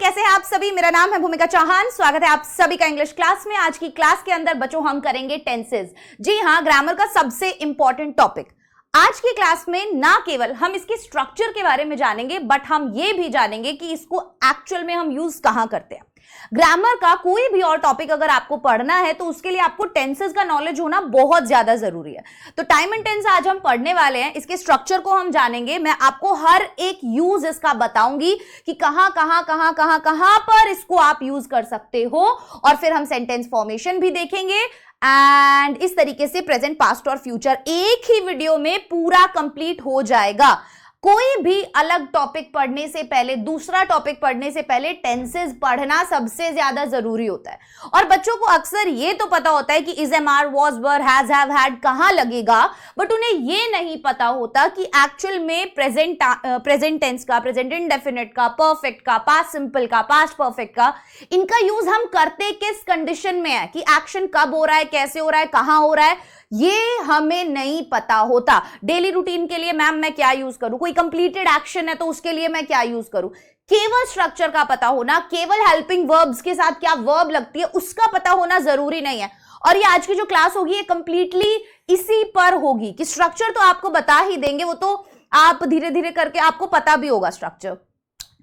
कैसे हैं आप सभी। मेरा नाम है भूमिका चौहान। स्वागत है आप सभी का इंग्लिश क्लास में। आज की क्लास के अंदर बच्चों हम करेंगे टेंसेस। जी हाँ, ग्रामर का सबसे इंपॉर्टेंट टॉपिक। आज की क्लास में ना केवल हम इसके स्ट्रक्चर के बारे में जानेंगे, बट हम ये भी जानेंगे कि इसको एक्चुअल में हम यूज कहां करते हैं। ग्रामर का कोई भी और टॉपिक अगर आपको पढ़ना है तो उसके लिए आपको टेंसेस का नॉलेज होना बहुत ज्यादा जरूरी है। तो टाइम एंड टेंस आज हम पढ़ने वाले हैं, इसके स्ट्रक्चर को हम जानेंगे। मैं आपको हर एक यूज इसका बताऊंगी कि कहां पर इसको आप यूज कर सकते हो, और फिर हम सेंटेंस फॉर्मेशन भी देखेंगे एंड इस तरीके से प्रेजेंट, पास्ट और फ्यूचर एक ही वीडियो में पूरा कंप्लीट हो जाएगा। कोई भी अलग टॉपिक पढ़ने से पहले, दूसरा टॉपिक पढ़ने से पहले टेंसेस पढ़ना सबसे ज्यादा जरूरी होता है। और बच्चों को अक्सर ये तो पता होता है कि is, am, are, was, were, has, have, had कहां लगेगा, बट उन्हें ये नहीं पता होता कि एक्चुअल में प्रेजेंट टेंस का, प्रेजेंट इंडेफिनिट का, परफेक्ट का, पास्ट सिंपल का, पास्ट परफेक्ट का, इनका यूज हम करते किस कंडीशन में है, कि एक्शन कब हो रहा है, कैसे हो रहा है, कहां हो रहा है, ये हमें नहीं पता होता। डेली रूटीन के लिए मैम मैं क्या यूज करूं, कोई कंप्लीटेड एक्शन है तो उसके लिए मैं क्या यूज करूं, केवल स्ट्रक्चर का पता होना, केवल हेल्पिंग वर्ब्स के साथ क्या वर्ब लगती है उसका पता होना जरूरी नहीं है। और ये आज की जो क्लास होगी ये कंप्लीटली इसी पर होगी कि स्ट्रक्चर तो आपको बता ही देंगे, वो तो आप धीरे धीरे करके आपको पता भी होगा स्ट्रक्चर,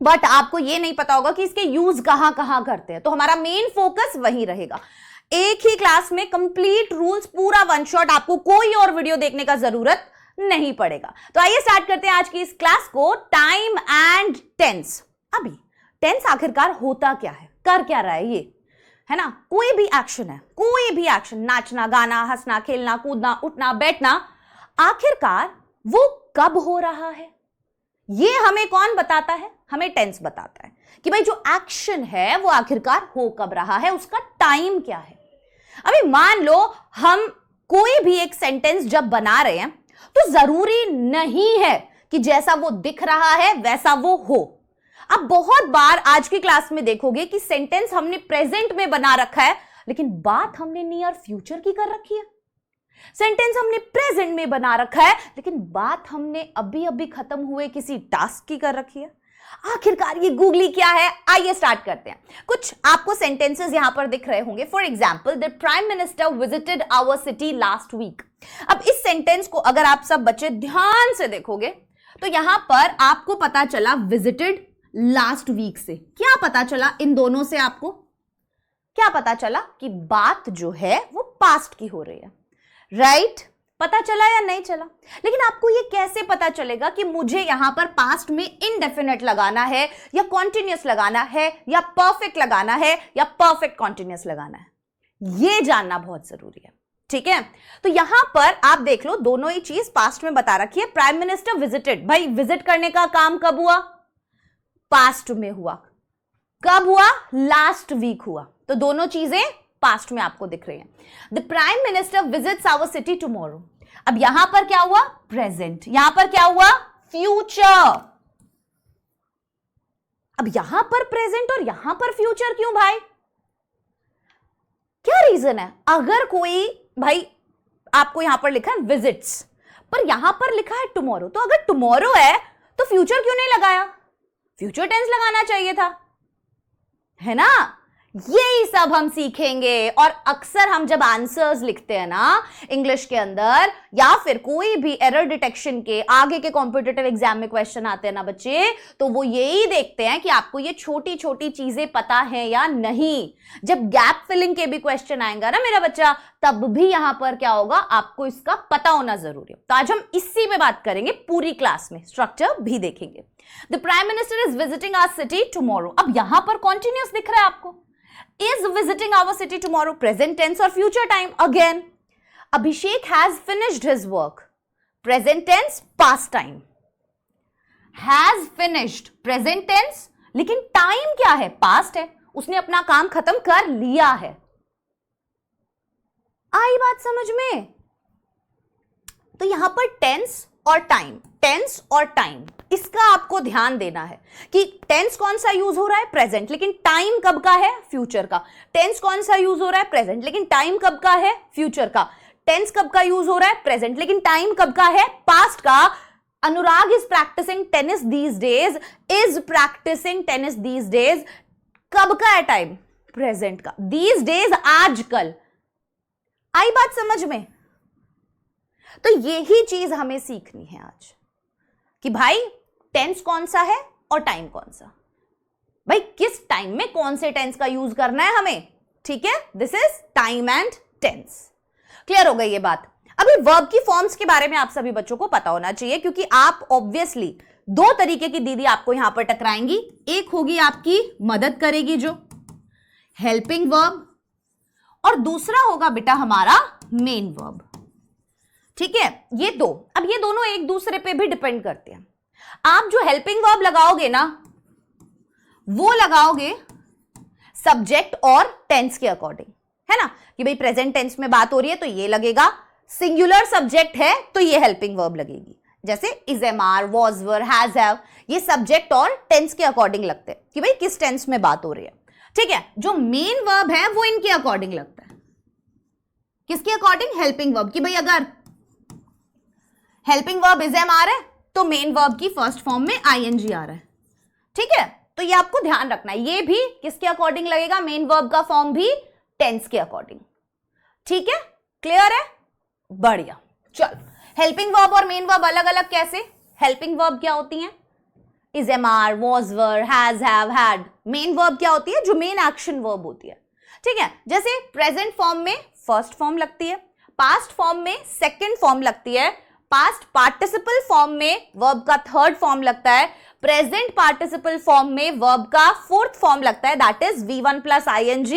बट आपको ये नहीं पता होगा कि इसके यूज कहां कहां करते हैं। तो हमारा मेन फोकस वही रहेगा। एक ही क्लास में कंप्लीट रूल्स, पूरा वन शॉट, आपको कोई और वीडियो देखने का जरूरत नहीं पड़ेगा। तो आइए स्टार्ट करते हैं आज की इस क्लास को। Time and tense. अभी टेंस आखिरकार होता क्या है, कर क्या रहा है ये, है ना। कोई भी एक्शन है, कोई भी एक्शन, नाचना, गाना, हंसना, खेलना, कूदना, उठना, बैठना, आखिरकार वो कब हो रहा है ये हमें कौन बताता है, हमें टेंस बताता है कि भाई जो एक्शन है वो आखिरकार हो कब रहा है, उसका टाइम क्या है। अभी मान लो हम कोई भी एक सेंटेंस जब बना रहे हैं तो जरूरी नहीं है कि जैसा वो दिख रहा है वैसा वो हो। अब बहुत बार आज की क्लास में देखोगे कि सेंटेंस हमने प्रेजेंट में बना रखा है लेकिन बात हमने नियर फ्यूचर की कर रखी है। सेंटेंस हमने प्रेजेंट में बना रखा है लेकिन बात हमने अभी अभी खत्म हुए किसी टास्क की कर रखी है। आखिरकार ये गूगली क्या है, आइए स्टार्ट करते हैं। कुछ आपको सेंटेंसेस यहां पर दिख रहे होंगे। For example, the prime minister visited our city last week. अब इस सेंटेंस को अगर आप सब बच्चे ध्यान से देखोगे तो यहां पर आपको पता चला विजिटेड लास्ट वीक से। क्या पता चला इन दोनों से, आपको क्या पता चला कि बात जो है वो पास्ट की हो रही है, राइट? पता चला या नहीं चला? लेकिन आपको ये कैसे पता चलेगा कि मुझे यहां पर पास्ट में इनडेफिनेट लगाना है या कॉन्टिन्यूअस लगाना है या परफेक्ट लगाना है या परफेक्ट कॉन्टिन्यूअस लगाना है, ये जानना बहुत जरूरी है। ठीक है, तो यहां पर आप देख लो दोनों ही चीज पास्ट में बता रखी है। प्राइम मिनिस्टर विजिटेड, भाई विजिट करने का काम कब हुआ, पास्ट में हुआ। कब हुआ, लास्ट वीक हुआ। तो दोनों चीजें पास्ट में आपको दिख रही है। The prime minister visits our city tomorrow. अब यहां पर क्या हुआ, प्रेजेंट। यहां पर क्या हुआ, फ्यूचर। अब यहां पर प्रेजेंट और यहां पर फ्यूचर क्यों भाई, क्या रीजन है? अगर कोई भाई आपको यहां पर लिखा है विजिट्स पर यहां पर लिखा है टुमारो, तो अगर टुमारो है तो फ्यूचर क्यों नहीं लगाया, फ्यूचर टेंस लगाना चाहिए था, है ना। यही सब हम सीखेंगे। और अक्सर हम जब आंसर्स लिखते हैं ना इंग्लिश के अंदर, या फिर कोई भी एरर डिटेक्शन के आगे के कॉम्पिटिटिव एग्जाम में क्वेश्चन आते हैं ना बच्चे, तो वो यही देखते हैं कि आपको ये छोटी छोटी चीजें पता है या नहीं। जब गैप फिलिंग के भी क्वेश्चन आएंगे ना मेरा बच्चा, तब भी यहां पर क्या होगा, आपको इसका पता होना जरूरी है। तो आज हम इसी पे बात करेंगे पूरी क्लास में, स्ट्रक्चर भी देखेंगे। The prime minister is visiting our city tomorrow. अब यहां पर कॉन्टिन्यूअस दिख रहा है आपको, is visiting our city tomorrow, present tense और future time again. Abhishek has finished his work, present tense, past time. Has finished, present tense, लेकिन time क्या है, past है, उसने अपना काम खत्म कर लिया है। आई बात समझ में? तो यहां पर tense और टाइम, टेंस और टाइम, इसका आपको ध्यान देना है कि टेंस कौन सा यूज हो रहा है, प्रेजेंट, लेकिन टाइम कब का है, फ्यूचर का। टेंस कौन सा यूज हो रहा है, प्रेजेंट, लेकिन टाइम कब का है, फ्यूचर का। टेंस कब का यूज हो रहा है, प्रेजेंट, लेकिन टाइम कब का है, पास्ट का। अनुराग is practicing tennis these days, is practicing tennis these days. कब का है टाइम? प्रेजेंट का। दीज डेज, आजकल। आई बात समझ में? तो यही चीज हमें सीखनी है आज कि भाई टेंस कौन सा है और टाइम कौन सा। भाई किस टाइम में कौन से टेंस का यूज करना है हमें, ठीक है? This is time and tense. Clear हो गई ये बात? अभी वर्ब की फॉर्म्स के बारे में आप सभी बच्चों को पता होना चाहिए, क्योंकि आप ऑब्वियसली दो तरीके की दीदी आपको यहां पर टकराएंगी। एक होगी आपकी मदद करेगी जो हेल्पिंग वर्ब, और दूसरा होगा बेटा हमारा मेन वर्ब, ठीक है? ये दो, अब ये दोनों एक दूसरे पे भी डिपेंड करते हैं। आप जो हेल्पिंग वर्ब लगाओगे ना, वो लगाओगे सब्जेक्ट और टेंस के अकॉर्डिंग, है ना? कि भाई प्रेजेंट टेंस में बात हो रही है तो ये लगेगा, सिंगुलर सब्जेक्ट है तो ये हेल्पिंग वर्ब लगेगी। जैसे is, am, are, was, were, has, have, ये सब्जेक्ट और टेंस के अकॉर्डिंग लगते हैं कि भाई किस टेंस में बात हो रही है, ठीक है? जो मेन वर्ब है वो इनके अकॉर्डिंग लगता है। किसके अकॉर्डिंग? Helping verb. कि भाई अगर helping verb is, am, are है तो मेन वर्ब की फर्स्ट फॉर्म में आईएनजी आ रहा है, ठीक है? तो ये आपको ध्यान रखना है। ये भी किसके अकॉर्डिंग लगेगा? मेन वर्ब का फॉर्म भी टेंस के अकॉर्डिंग, ठीक है? क्लियर है? बढ़िया। चलो, हेल्पिंग वर्ब और मेन वर्ब अलग अलग कैसे? हेल्पिंग वर्ब क्या होती है? Is, am, are, was, were, has, have, had. Main verb क्या होती है? जो मेन एक्शन वर्ब होती है, ठीक है? जैसे प्रेजेंट फॉर्म में फर्स्ट फॉर्म लगती है, पास्ट फॉर्म में सेकंड फॉर्म लगती है, पास्ट पार्टिसिपल फॉर्म में वर्ब का थर्ड फॉर्म लगता है, प्रेजेंट पार्टिसिपल फॉर्म में वर्ब का फोर्थ फॉर्म लगता है, that is V1 plus ING,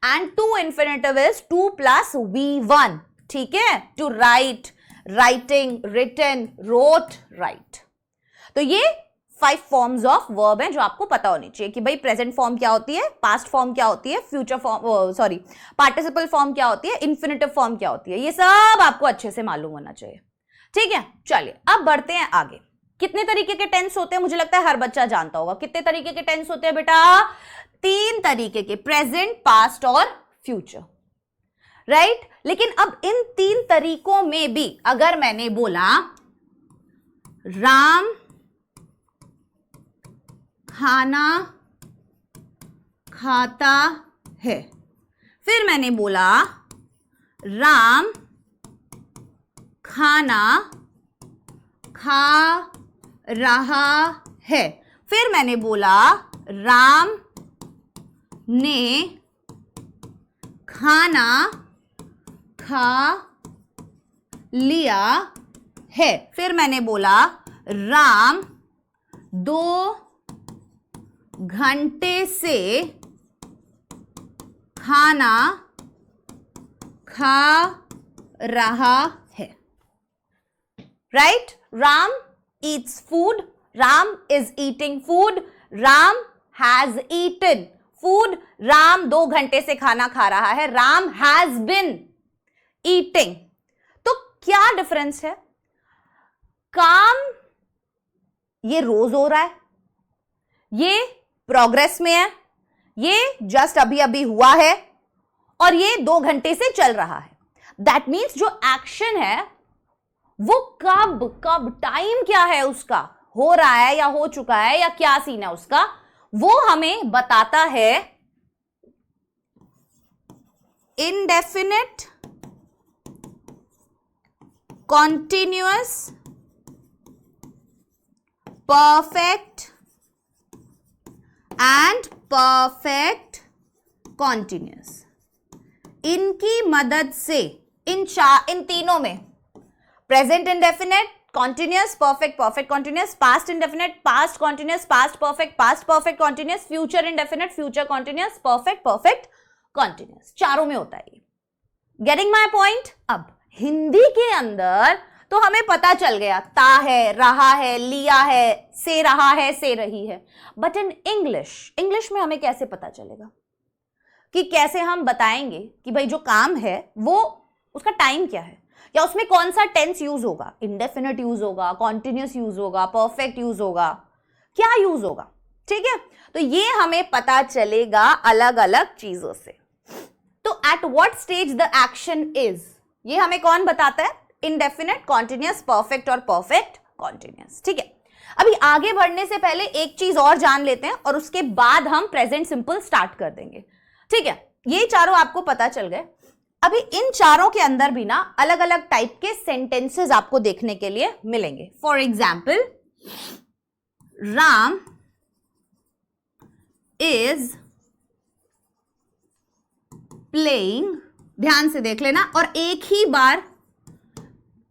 and to infinitive is 2 plus V1, ठीक है? To write, writing, written, wrote, write. तो ये 5 फॉर्म्स ऑफ वर्ब हैं जो आपको पता होनी चाहिए कि भाई प्रेजेंट फॉर्म क्या होती है, पास्ट फॉर्म क्या होती है, future form, sorry, participle form क्या होती है, इन्फिनेटिव फॉर्म क्या होती है। ये सब आपको अच्छे से मालूम होना चाहिए, ठीक है? चलिए अब बढ़ते हैं आगे। कितने तरीके के टेंस होते हैं? मुझे लगता है हर बच्चा जानता होगा। कितने तरीके के टेंस होते हैं बेटा? 3 तरीके के, प्रेजेंट, पास्ट और फ्यूचर, राइट? लेकिन अब इन 3 तरीकों में भी अगर मैंने बोला राम खाना खाता है, फिर मैंने बोला राम खाना खा रहा है, फिर मैंने बोला राम ने खाना खा लिया है, फिर मैंने बोला राम 2 घंटे से खाना खा रहा है, right? Ram eats food, Ram is eating food, Ram has eaten food, Ram 2 घंटे से खाना खा रहा है, Ram has been eating। तो क्या डिफरेंस है? काम ये रोज हो रहा है, ये प्रोग्रेस में है, ये जस्ट अभी अभी हुआ है, और ये 2 घंटे से चल रहा है। दैट मीन्स जो एक्शन है वो कब टाइम क्या है उसका, हो रहा है या हो चुका है या क्या सीन है उसका, वो हमें बताता है indefinite, continuous, perfect and perfect continuous. इनकी मदद से इन तीनों में present indefinite, continuous, perfect, perfect continuous, past indefinite, past continuous, past perfect continuous, future indefinite, future continuous, perfect continuous, चारों में होता है ये। Getting my point? अब हिंदी के अंदर तो हमें पता चल गया, ता है, रहा है, लिया है, से रहा है, से रही है, बट इन इंग्लिश में हमें कैसे पता चलेगा? कि कैसे हम बताएंगे कि भाई जो काम है वो उसका टाइम क्या है, या उसमें कौन सा टेंस यूज होगा, इंडेफिनिट यूज होगा, कॉन्टिन्यूअस यूज होगा, परफेक्ट यूज होगा, क्या यूज होगा, ठीक है? तो ये हमें पता चलेगा अलग अलग चीजों से। तो at what stage the action is, ये हमें कौन बताता है? इंडेफिनिट, कॉन्टिन्यूअस, परफेक्ट और परफेक्ट कॉन्टिन्यूअस। ठीक है, अभी आगे बढ़ने से पहले एक चीज और जान लेते हैं और उसके बाद हम प्रेजेंट सिंपल स्टार्ट कर देंगे। ठीक है, ये चारों आपको पता चल गए। अभी इन चारों के अंदर भी ना अलग अलग टाइप के सेंटेंसेस आपको देखने के लिए मिलेंगे। For example, Ram is playing, ध्यान से देख लेना, और एक ही बार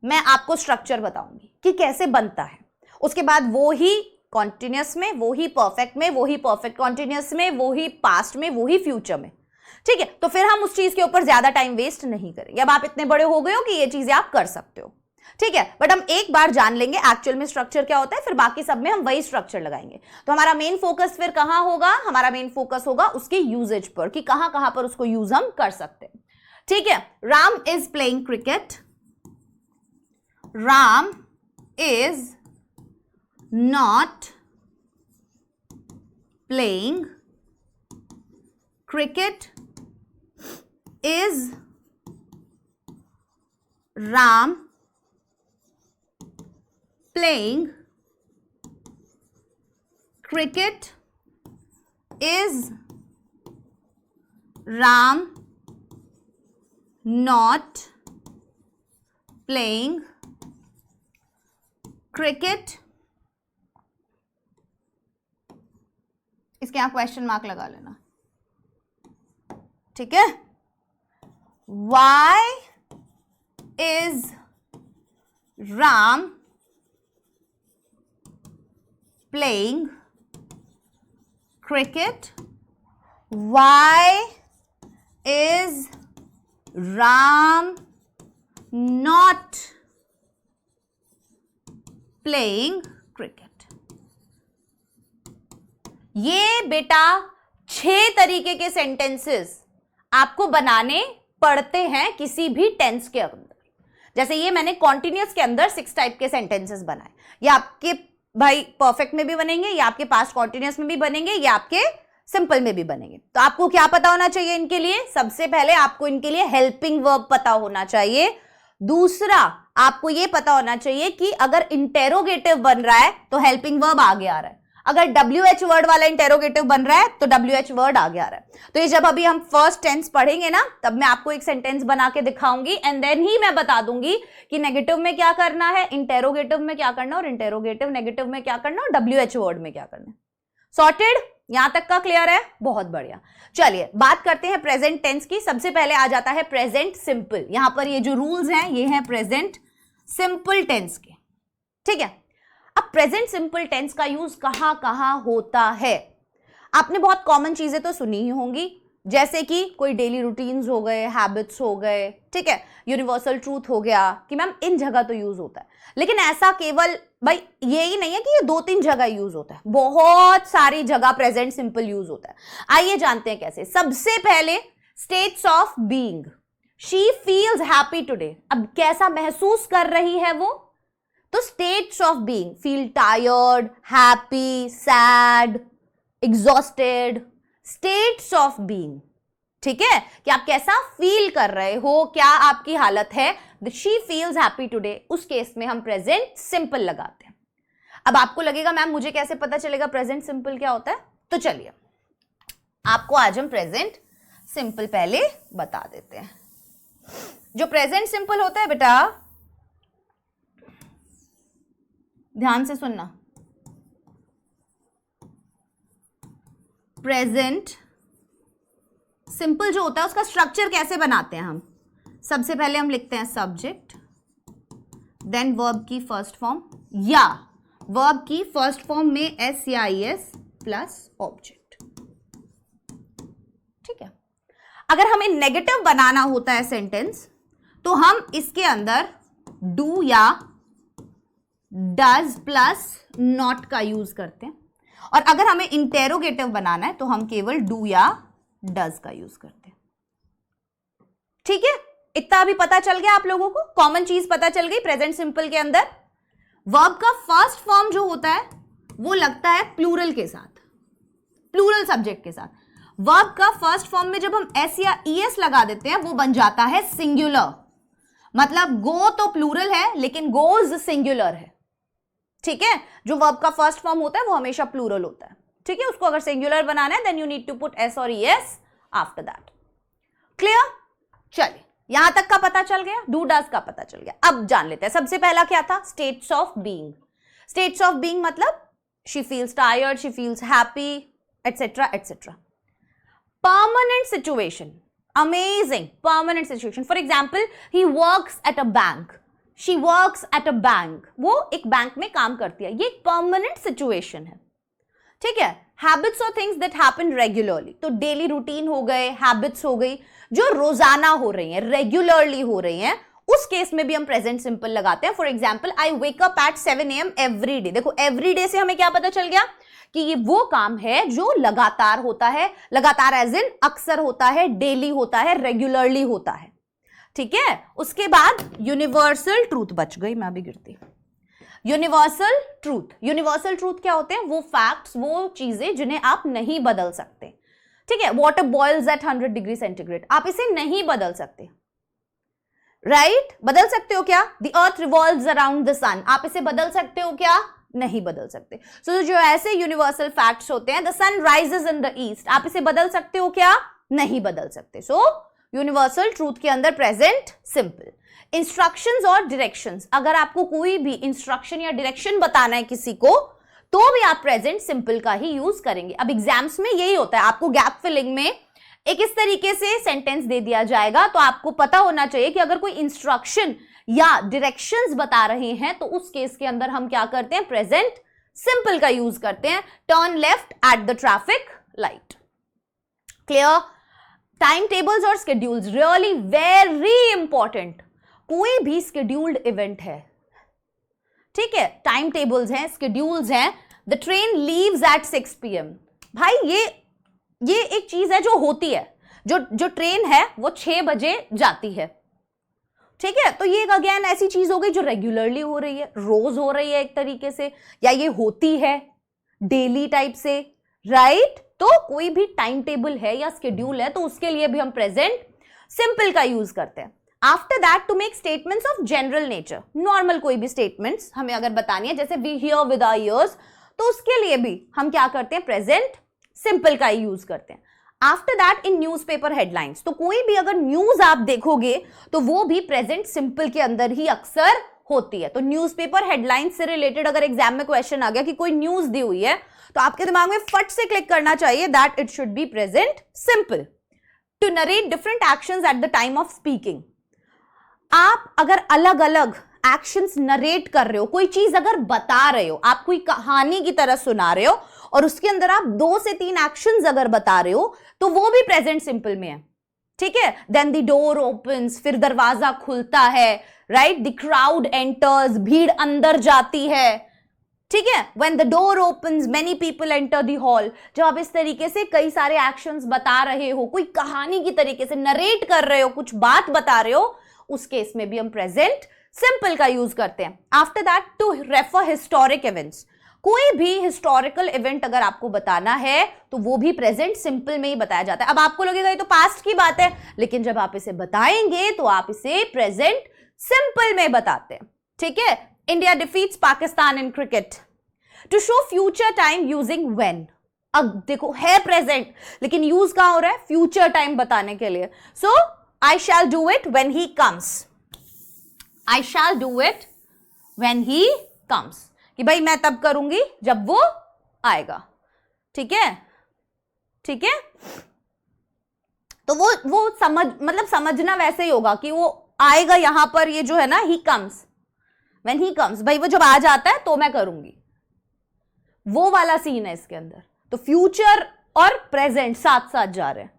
मैं आपको स्ट्रक्चर बताऊंगी कि कैसे बनता है। उसके बाद वो ही कॉन्टिन्यूअस में, वो ही परफेक्ट में, वो ही परफेक्ट कॉन्टिन्यूअस में, वो ही पास्ट में, वो ही फ्यूचर में। ठीक है, तो फिर हम उस चीज के ऊपर ज्यादा टाइम वेस्ट नहीं करेंगे। अब आप इतने बड़े हो गए हो कि ये चीजें आप कर सकते हो। ठीक है, बट हम एक बार जान लेंगे एक्चुअल में स्ट्रक्चर क्या होता है, फिर बाकी सब में हम वही स्ट्रक्चर लगाएंगे। तो हमारा मेन फोकस फिर कहां होगा, हमारा मेन फोकस होगा उसके यूजेज पर, कि कहां कहां पर उसको यूज हम कर सकते हैं। ठीक है, Ram is playing cricket, Ram is not playing cricket, is Ram playing cricket, is Ram not playing cricket? इसके यहां क्वेश्चन मार्क लगा लेना। ठीक है, Why is Ram playing cricket? Why is Ram not playing cricket? ये बेटा 6 तरीके के सेंटेंसेस आपको बनाने पढ़ते हैं किसी भी टेंस के अंदर। जैसे ये मैंने कॉन्टिन्यूअस के अंदर 6 टाइप के सेंटेंसेस बनाए। ये आपके भाई परफेक्ट में भी बनेंगे, ये आपके पास्ट कॉन्टिन्यूअस में भी बनेंगे, ये आपके सिंपल में भी बनेंगे। तो आपको क्या पता होना चाहिए इनके लिए? सबसे पहले आपको इनके लिए हेल्पिंग वर्ब पता होना चाहिए। दूसरा, आपको ये पता होना चाहिए कि अगर इंटेरोगेटिव बन रहा है तो हेल्पिंग वर्ब आगे आ रहा है, अगर WH वर्ड वाला इंटेरोगेटिव बन रहा है तो WH वर्ड आगे आ रहा है। तो ये जब अभी हम फर्स्ट टेंस पढ़ेंगे ना, तब मैं आपको एक सेंटेंस बना के दिखाऊंगी एंड देन ही मैं बता दूंगी कि नेगेटिव में क्या करना है, इंटेरोगेटिव में क्या करना, और इंटेरोगेटिव नेगेटिव में क्या करना, और WH वर्ड में क्या करना है। सॉर्टेड? यहां तक का क्लियर है? बहुत बढ़िया। चलिए बात करते हैं प्रेजेंट टेंस की। सबसे पहले आ जाता है प्रेजेंट सिंपल। यहां पर ये जो रूल्स हैं ये हैं प्रेजेंट सिंपल टेंस के। ठीक है, अब प्रेजेंट सिंपल टेंस का यूज कहां कहां होता है? आपने बहुत कॉमन चीजें तो सुनी ही होंगी, जैसे कि कोई डेली रूटीन्स हो गए, हैबिट्स हो गए, ठीक है, यूनिवर्सल ट्रूथ हो गया कि मैम इन जगह तो यूज होता है। लेकिन ऐसा केवल भाई यही नहीं है कि ये 2-3 जगह यूज होता है, बहुत सारी जगह प्रेजेंट सिंपल यूज होता है। आइए जानते हैं कैसे। सबसे पहले states of being. She feels happy today. अब कैसा महसूस कर रही है वो? तो states of being, feel tired, happy, sad, exhausted, states of being. ठीक है, कि आप कैसा फील कर रहे हो, क्या आपकी हालत है। शी फील्स हैप्पी टुडे, उस केस में हम प्रेजेंट सिंपल लगाते हैं। अब आपको लगेगा मैम मुझे कैसे पता चलेगा प्रेजेंट सिंपल क्या होता है? तो चलिए आपको आज हम प्रेजेंट सिंपल पहले बता देते हैं। जो प्रेजेंट सिंपल होता है बेटा, ध्यान से सुनना, प्रेजेंट सिंपल जो होता है उसका स्ट्रक्चर कैसे बनाते हैं हम? सबसे पहले हम लिखते हैं सब्जेक्ट, देन वर्ब की फर्स्ट फॉर्म, या वर्ब की फर्स्ट फॉर्म में एस या आई एस प्लस ऑब्जेक्ट। ठीक है, अगर हमें नेगेटिव बनाना होता है सेंटेंस तो हम इसके अंदर डू या डज प्लस नॉट का यूज करते हैं, और अगर हमें इंटेरोगेटिव बनाना है तो हम केवल डू या डज का यूज करते हैं। ठीक है, इतना अभी पता चल गया आप लोगों को, कॉमन चीज पता चल गई प्रेजेंट सिंपल के अंदर। वर्ब का फर्स्ट फॉर्म जो होता है वो लगता है प्लूरल के साथ, प्लूरल सब्जेक्ट के साथ। वर्ब का फर्स्ट फॉर्म में जब हम एस या ईएस लगा देते हैं वो बन जाता है सिंगुलर। मतलब गो तो प्लूरल है लेकिन गोज सिंगुलर है। ठीक है, जो वर्ब का फर्स्ट फॉर्म होता है वो हमेशा प्लूरल होता है, ठीक है, उसको अगर सिंगुलर बनाना है then you need to put S और ईएस आफ्टर दैट। क्लियर? चलिए, यहां तक का पता चल गया, डू डज का पता चल गया। अब जान लेते हैं सबसे पहला क्या था, states of being. States of being मतलब she feels tired, she feels happy, etcetera etcetera. Permanent situation, amazing, permanent situation. For example, he works at a bank, she works at a bank, वो एक bank में काम करती है, ये एक permanent situation है, ठीक है। हैबिट्स और थिंग्स दैट हैपन रेगुलरली, तो डेली रूटीन हो गए, हैबिट्स हो गई जो रोजाना हो रही हैं, रेगुलरली हो रही हैं, उस केस में भी हम प्रेजेंट सिंपल लगाते हैं। For example, I wake up at 7 AM every day. देखो एवरी डे से हमें क्या पता चल गया कि ये वो काम है जो लगातार होता है, लगातार एज इन अक्सर होता है, डेली होता है, रेगुलरली होता है, ठीक है। उसके बाद यूनिवर्सल ट्रूथ, बच गई मैं भी गिरती। यूनिवर्सल ट्रूथ, यूनिवर्सल ट्रूथ क्या होते हैं, वो फैक्ट्स, वो चीजें जिन्हें आप नहीं बदल सकते, ठीक है। Water boils at 100 degree centigrade, आप इसे नहीं बदल सकते, राइट? बदल सकते हो क्या? The earth revolves around the sun, आप इसे बदल सकते हो क्या? नहीं बदल सकते। सो जो ऐसे यूनिवर्सल फैक्ट्स होते हैं, the sun rises in the east, आप इसे बदल सकते हो क्या? नहीं बदल सकते। सो यूनिवर्सल ट्रूथ के अंदर प्रेजेंट सिंपल। इंस्ट्रक्शंस और डायरेक्शंस, अगर आपको कोई भी इंस्ट्रक्शन या डायरेक्शन बताना है किसी को, तो भी आप प्रेजेंट सिंपल का ही यूज करेंगे। अब एग्जाम्स में यही होता है, आपको गैप फिलिंग में एक इस तरीके से सेंटेंस दे दिया जाएगा, तो आपको पता होना चाहिए कि अगर कोई इंस्ट्रक्शन या डायरेक्शंस बता रहे हैं तो उस केस के अंदर हम क्या करते हैं, प्रेजेंट सिंपल का यूज करते हैं। Turn left at the traffic light. Clear? Time tables और स्केड्यूल्स रियली वेरी इंपॉर्टेंट। कोई भी स्केड्यूल्ड इवेंट है, ठीक है, टाइम टेबल्स हैं, स्केड्यूल्स हैं। The train leaves eight 6 PM, भाई ये एक चीज है जो होती है, जो ट्रेन है वो 6 बजे जाती है, ठीक है। तो ये अगेन ऐसी चीज हो गई जो रेगुलरली हो रही है, रोज हो रही है एक तरीके से, या ये होती है डेली टाइप से, राइट? तो कोई भी टाइम टेबल है या स्केड्यूल है तो उसके लिए भी हम प्रेजेंट सिंपल का यूज करते हैं। After that, to make statements of general nature, normal कोई भी स्टेटमेंट्स हमें अगर बतानी है, जैसे we hear with our ears, तो उसके लिए भी हम क्या करते हैं, प्रेजेंट सिंपल का ही यूज करते हैं। After that, in newspaper headlines, तो कोई भी अगर न्यूज आप देखोगे तो वो भी प्रेजेंट सिंपल के अंदर ही अक्सर होती है। तो न्यूज़पेपर हेडलाइंस से रिलेटेड अगर एग्जाम में क्वेश्चन आ गया कि कोई न्यूज दी हुई है, तो आपके दिमाग में फट से क्लिक करना चाहिए that it should be present simple. To narrate different actions at the time of speaking, आप अगर अलग अलग एक्शंस नरेट कर रहे हो, कोई चीज अगर बता रहे हो, आप कोई कहानी की तरह सुना रहे हो और उसके अंदर आप 2 से 3 एक्शंस अगर बता रहे हो, तो वो भी प्रेजेंट सिंपल में है, ठीक है। देन द डोर ओपन्स, फिर दरवाजा खुलता है, राइट? द क्राउड एंटर्स, भीड़ अंदर जाती है, ठीक है। When the door opens many people enter the hall, जब आप इस तरीके से कई सारे एक्शंस बता रहे हो, कोई कहानी की तरीके से नरेट कर रहे हो, कुछ बात बता रहे हो, उस केस में भी हम प्रेजेंट सिंपल का यूज करते हैं। After that, to refer historic events, कोई भी हिस्टोरिकल इवेंट अगर आपको बताना है तो वो भी प्रेजेंट सिंपल में ही बताया जाता है। अब आपको लगेगा ये तो पास्ट की बात है, लेकिन जब आप इसे बताएंगे तो आप इसे प्रेजेंट सिंपल में बताते हैं, ठीक है। India defeats Pakistan in cricket, to show future time using when, अब देखो है प्रेजेंट लेकिन यूज कहां हो रहा है, फ्यूचर टाइम बताने के लिए। सो I shall do it when he comes. I shall do it when he comes. कि भाई मैं तब करूंगी जब वो आएगा, ठीक है, ठीक है। तो वो मतलब समझना वैसे ही होगा कि वो आएगा यहां पर, ये जो है ना, he comes, when he comes, भाई वो जब आ जाता है तो मैं करूंगी, वो वाला सीन है इसके अंदर। तो फ्यूचर और प्रेजेंट साथ साथ जा रहे हैं।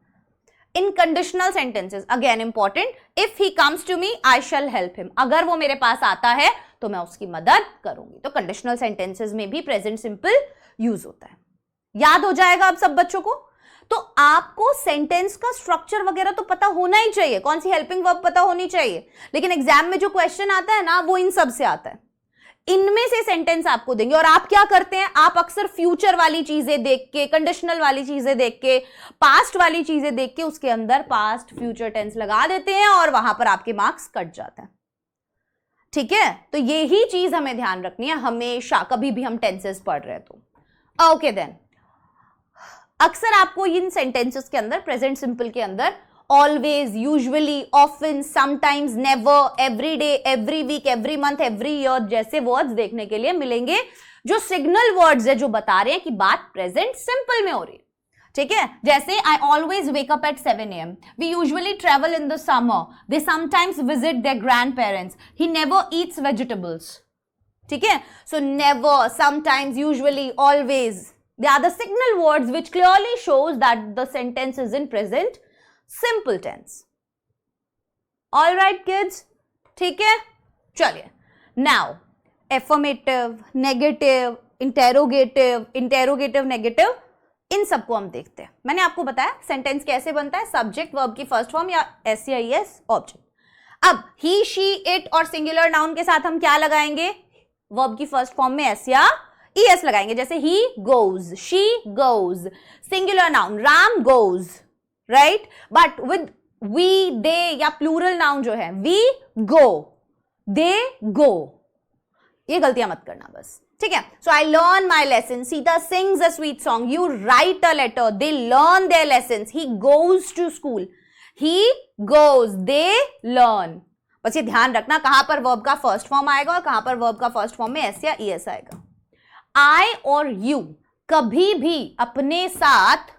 In conditional sentences again important, if he comes to me I shall help him, अगर वो मेरे पास आता है तो मैं उसकी मदद करूंगी। तो कंडीशनल सेंटेंसेस में भी प्रेजेंट सिंपल यूज होता है। याद हो जाएगा अब सब बच्चों को? तो आपको सेंटेंस का स्ट्रक्चर वगैरह तो पता होना ही चाहिए, कौन सी हेल्पिंग वर्ब पता होनी चाहिए, लेकिन एग्जाम में जो क्वेश्चन आता है ना, वो इन सब से आता है, इनमें से सेंटेंस आपको देंगे। और आप क्या करते हैं, आप अक्सर फ्यूचर वाली चीजें देख के, कंडीशनल वाली चीजें देख के, पास्ट वाली चीजें देख के उसके अंदर पास्ट फ्यूचर टेंस लगा देते हैं और वहां पर आपके मार्क्स कट जाते हैं, ठीक है, तो यही चीज हमें ध्यान रखनी है हमेशा, कभी भी हम टेंसेस पढ़ रहे हैं तो। ओके देन, अक्सर आपको इन सेंटेंसेस के अंदर, प्रेजेंट सिंपल के अंदर always, usually, often, sometimes, never, every day, every week, every month, every year जैसे वर्ड्स देखने के लिए मिलेंगे, जो सिग्नल वर्ड्स है, जो बता रहे हैं कि बात प्रेजेंट सिंपल में हो रही है। ठीक है, जैसे I always wake up at 7 AM, we usually travel in the summer, they sometimes visit their grand parents, he never eats vegetables. ठीक है, so never, sometimes, usually, always, they are the signal words which clearly shows that the sentence is in present simple tense. All right kids, ठीक है, चलिए now affirmative, negative, interrogative, interrogative, negative, इन सबको हम देखते हैं। मैंने आपको बताया सेंटेंस कैसे बनता है, सब्जेक्ट वर्ब की फर्स्ट फॉर्म या एस या एस ऑब्जेक्ट। अब ही, शी, इट और सिंगुलर नाउन के साथ हम क्या लगाएंगे, वर्ब की फर्स्ट फॉर्म में एस या ES लगाएंगे, जैसे he goes, she goes, singular noun, Ram goes, right? But with we, they या plural noun जो है, we go, they go, ये गलतियां मत करना बस, ठीक है। So I learn my lesson, Sita sings a sweet song, you write a letter, they learn their lessons, he goes to school, he goes, they learn। बस ये ध्यान रखना कहां पर वर्ब का फर्स्ट फॉर्म आएगा और कहां पर वर्ब का फर्स्ट फॉर्म में एस या ES आएगा। I और you कभी भी अपने साथ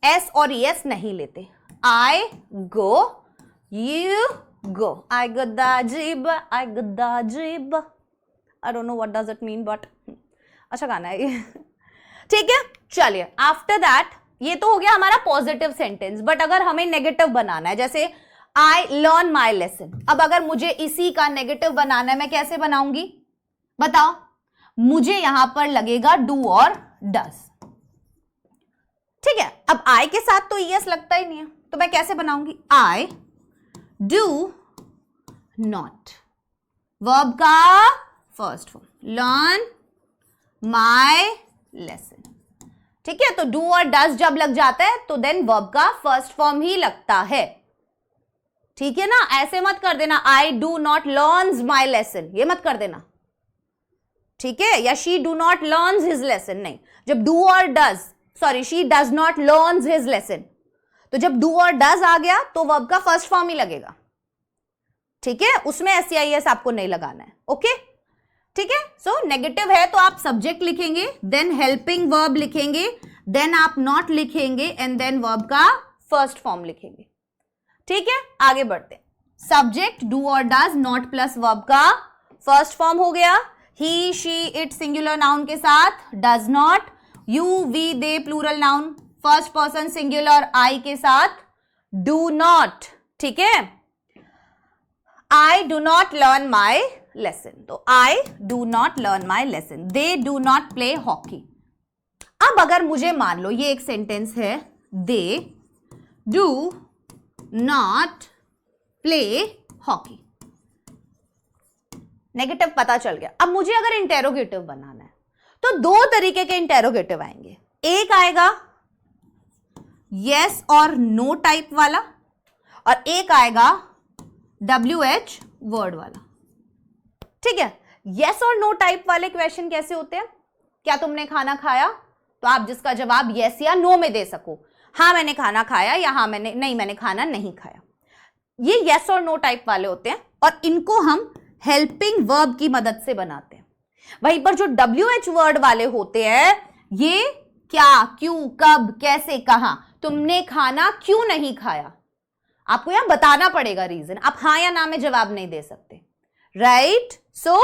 S और ES नहीं लेते। I go, you go. I got the jib, I got the jib. I don't know what does it mean, but अच्छा गाना है ये। ठीक है, चलिए आफ्टर दैट, ये तो हो गया हमारा पॉजिटिव सेंटेंस, बट अगर हमें नेगेटिव बनाना है, जैसे I learn my lesson, अब अगर मुझे इसी का नेगेटिव बनाना है, मैं कैसे बनाऊंगी बताओ, मुझे यहां पर लगेगा डू और डज। ठीक है, अब आई के साथ तो ES लगता ही नहीं है, तो मैं कैसे बनाऊंगी, आई डू नॉट, वर्ब का first form, learn my lesson. ठीक है, तो डू और डज जब लग जाता है तो देन वर्ब का फर्स्ट फॉर्म ही लगता है। ठीक है ना, ऐसे मत कर देना आई do not learns my lesson, ये मत कर देना, ठीक है, या she do not learns his lesson, नहीं, जब डू और does, sorry she does not learns his lesson, तो जब डू और डज आ गया तो वर्ब का फर्स्ट फॉर्म ही लगेगा। ठीक है, उसमें SEIS आपको नहीं लगाना है। ओके, ठीक है, सो नेगेटिव है तो आप सब्जेक्ट लिखेंगे, देन हेल्पिंग वर्ब लिखेंगे, देन आप नॉट लिखेंगे एंड देन वर्ब का फर्स्ट फॉर्म लिखेंगे। ठीक है, आगे बढ़ते हैं, सब्जेक्ट डू और डज, नॉट प्लस वर्ब का फर्स्ट फॉर्म हो गया, he, she, it singular noun के साथ, does not, you, we, they plural noun, first person singular I के साथ, डू नॉट। ठीक है, I do not learn my lesson, तो I do not learn my lesson, they do not play hockey. अब अगर मुझे मान लो ये एक सेंटेंस है, they do not play hockey, negative पता चल गया। अब मुझे अगर इंटेरोगेटिव बनाना है तो दो तरीके के इंटेरोगेटिव आएंगे, एक आएगा यस और नो टाइप वाला और एक आएगा WH वर्ड वाला। ठीक है, यस और नो टाइप वाले क्वेश्चन कैसे होते हैं, क्या तुमने खाना खाया, तो आप जिसका जवाब यस या नो में दे सको, हाँ मैंने खाना खाया या हाँ मैंने खाना नहीं खाया, ये यस और नो टाइप वाले होते हैं और इनको हम हेल्पिंग वर्ब की मदद से बनाते हैं। वहीं पर जो WH वर्ड वाले होते हैं, ये क्या, क्यों, कब, कैसे, कहां, तुमने खाना क्यों नहीं खाया, आपको यहां बताना पड़ेगा रीजन, आप हाँ या ना में जवाब नहीं दे सकते, राइट। सो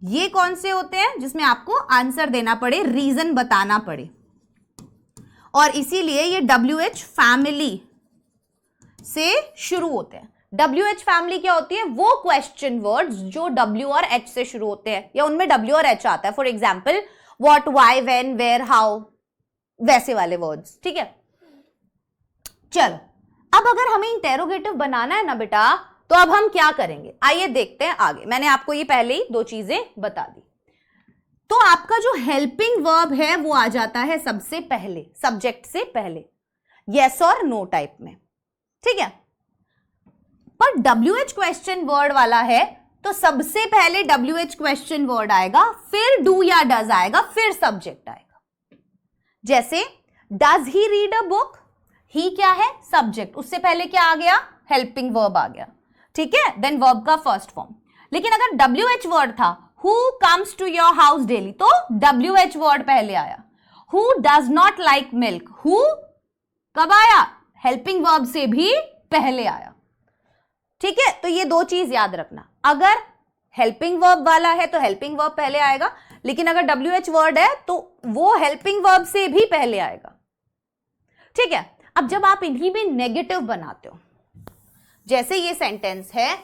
ये कौन से होते हैं जिसमें आपको आंसर देना पड़े, रीजन बताना पड़े, और इसीलिए ये WH फैमिली से शुरू होते हैं। WH फैमिली क्या होती है, वो क्वेश्चन वर्ड्स जो W और H से शुरू होते हैं या उनमें W और H आता है, for example what, why, when, where, how, वैसे वाले वर्ड्स। ठीक है, चलो अब अगर हमें इंटेरोगेटिव बनाना है ना बेटा, तो अब हम क्या करेंगे, आइए देखते हैं आगे। मैंने आपको ये पहले ही दो चीजें बता दी। तो आपका जो हेल्पिंग वर्ब है वो आ जाता है सबसे पहले, सब्जेक्ट से पहले, यस और नो टाइप में। ठीक है, पर WH क्वेश्चन वर्ड वाला है तो सबसे पहले WH क्वेश्चन वर्ड आएगा, फिर डू या डज आएगा, फिर सब्जेक्ट आएगा। जैसे does he read a book, he क्या है? सब्जेक्ट, उससे पहले क्या आ गया? हेल्पिंग वर्ब आ गया, ठीक है, देन वर्ब का फर्स्ट फॉर्म। लेकिन अगर WH वर्ड था, who comes to your house daily, तो WH वर्ड पहले आया। Who does not like milk, who कब आया? हेल्पिंग वर्ब से भी पहले आया, ठीक है। तो ये दो चीज याद रखना, अगर हेल्पिंग वर्ब वाला है तो हेल्पिंग वर्ब पहले आएगा, लेकिन अगर WH वर्ड है तो वो हेल्पिंग वर्ब से भी पहले आएगा, ठीक है। अब जब आप इन्हीं में नेगेटिव बनाते हो, जैसे ये सेंटेंस है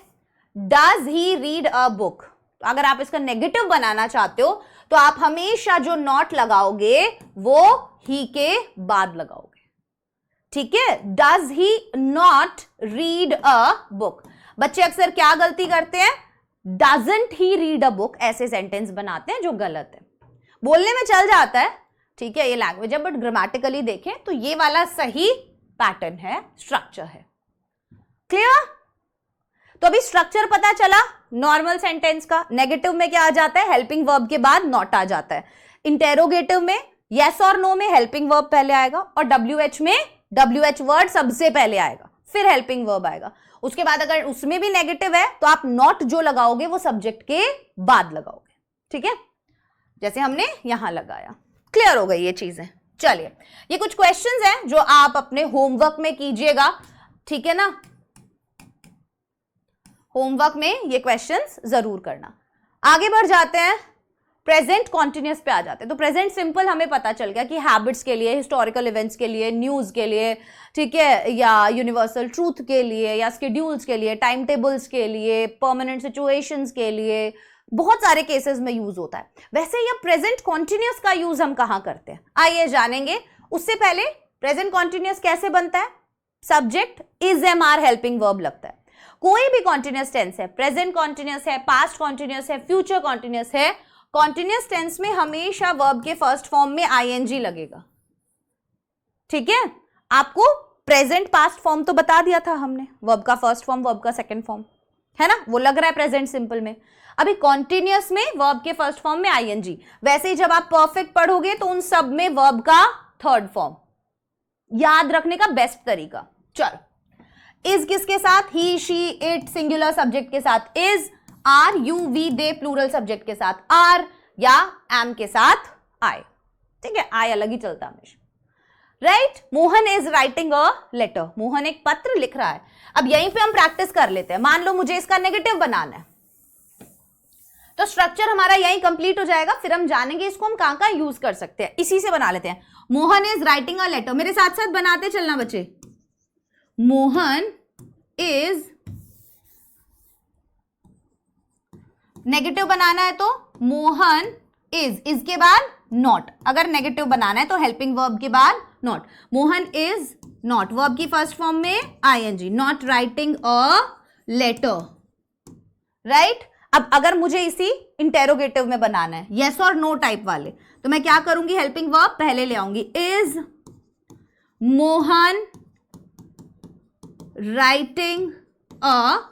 does he read a book, तो अगर आप इसका नेगेटिव बनाना चाहते हो तो आप हमेशा जो नॉट लगाओगे वो ही के बाद लगाओगे, ठीक है। Does he not read a book. बच्चे अक्सर क्या गलती करते हैं? Doesn't he read a book ऐसे सेंटेंस बनाते हैं जो गलत है। बोलने में चल जाता है, ठीक है, ये लैंग्वेज है, बट ग्रामेटिकली देखें तो ये वाला सही पैटर्न है, स्ट्रक्चर है। क्लियर? तो अभी स्ट्रक्चर पता चला नॉर्मल सेंटेंस का। नेगेटिव में क्या आ जाता है? हेल्पिंग वर्ब के बाद नॉट आ जाता है। इंटेरोगेटिव में यस और नो में हेल्पिंग वर्ब पहले आएगा, और WH में WH वर्ड सबसे पहले आएगा, फिर हेल्पिंग वर्ब आएगा। उसके बाद अगर उसमें भी नेगेटिव है तो आप नॉट जो लगाओगे वो सब्जेक्ट के बाद लगाओगे, ठीक है, जैसे हमने यहां लगाया। क्लियर हो गई ये चीजें? चलिए, ये कुछ क्वेश्चंस हैं जो आप अपने होमवर्क में कीजिएगा, ठीक है ना। होमवर्क में ये क्वेश्चंस जरूर करना। आगे बढ़ जाते हैं, प्रेजेंट कॉन्टिन्यूअस पे आ जाते हैं। तो प्रेजेंट सिंपल हमें पता चल गया कि हैबिट्स के लिए, हिस्टोरिकल इवेंट्स के लिए, न्यूज के लिए, ठीक है, या यूनिवर्सल ट्रूथ के लिए, या स्केड्यूल्स के लिए, टाइम टेबल्स के लिए, परमानेंट सिचुएशंस के लिए, बहुत सारे केसेस में यूज होता है। वैसे ये प्रेजेंट कॉन्टिन्यूअस का यूज हम कहां करते हैं, आइए जानेंगे। उससे पहले प्रेजेंट कॉन्टिन्यूअस कैसे बनता है? Subject is MR helping verb लगता है। कोई भी कॉन्टिन्यूअस टेंस है, प्रेजेंट कॉन्टिन्यूअस है, पास्ट कॉन्टिन्यूअस है, फ्यूचर कॉन्टिन्यूअस है, कॉन्टिन्यूअस टेंस में हमेशा वर्ब के फर्स्ट फॉर्म में ING लगेगा, ठीक है। आपको प्रेजेंट पास्ट फॉर्म तो बता दिया था हमने, वर्ब का फर्स्ट फॉर्म, वर्ब का सेकंड फॉर्म, है ना, वो लग रहा है प्रेजेंट सिंपल में। अभी कॉन्टिन्यूअस में वर्ब के फर्स्ट फॉर्म में ING। वैसे ही जब आप परफेक्ट पढ़ोगे तो उन सब में वर्ब का थर्ड फॉर्म, याद रखने का बेस्ट तरीका। चलो, इज किसके साथ? He, she, it singular subject के साथ is, are, you, we, they plural subject के साथ आर, या एम के साथ आई, ठीक है, आई अलग ही चलता हमेशा, right. Mohan is writing a letter, Mohan एक पत्र लिख रहा है। अब यहीं पे हम प्रैक्टिस कर लेते हैं। मान लो मुझे इसका नेगेटिव बनाना है, तो स्ट्रक्चर हमारा यहीं कंप्लीट हो जाएगा, फिर हम जानेंगे इसको हम कहां कहां यूज कर सकते हैं। इसी से बना लेते हैं, Mohan is writing a letter. मेरे साथ साथ बनाते चलना बच्चे। मोहन इज, नेगेटिव बनाना है तो मोहन इज के बाद नॉट। अगर नेगेटिव बनाना है तो हेल्पिंग वर्ब के बाद not. Mohan is not, verb की फर्स्ट फॉर्म में ING, not writing a letter, right. अब अगर मुझे इसी इंटेरोगेटिव में बनाना है, यस और नो टाइप वाले, तो मैं क्या करूंगी? हेल्पिंग वर्ब पहले ले आऊंगी। Is Mohan writing a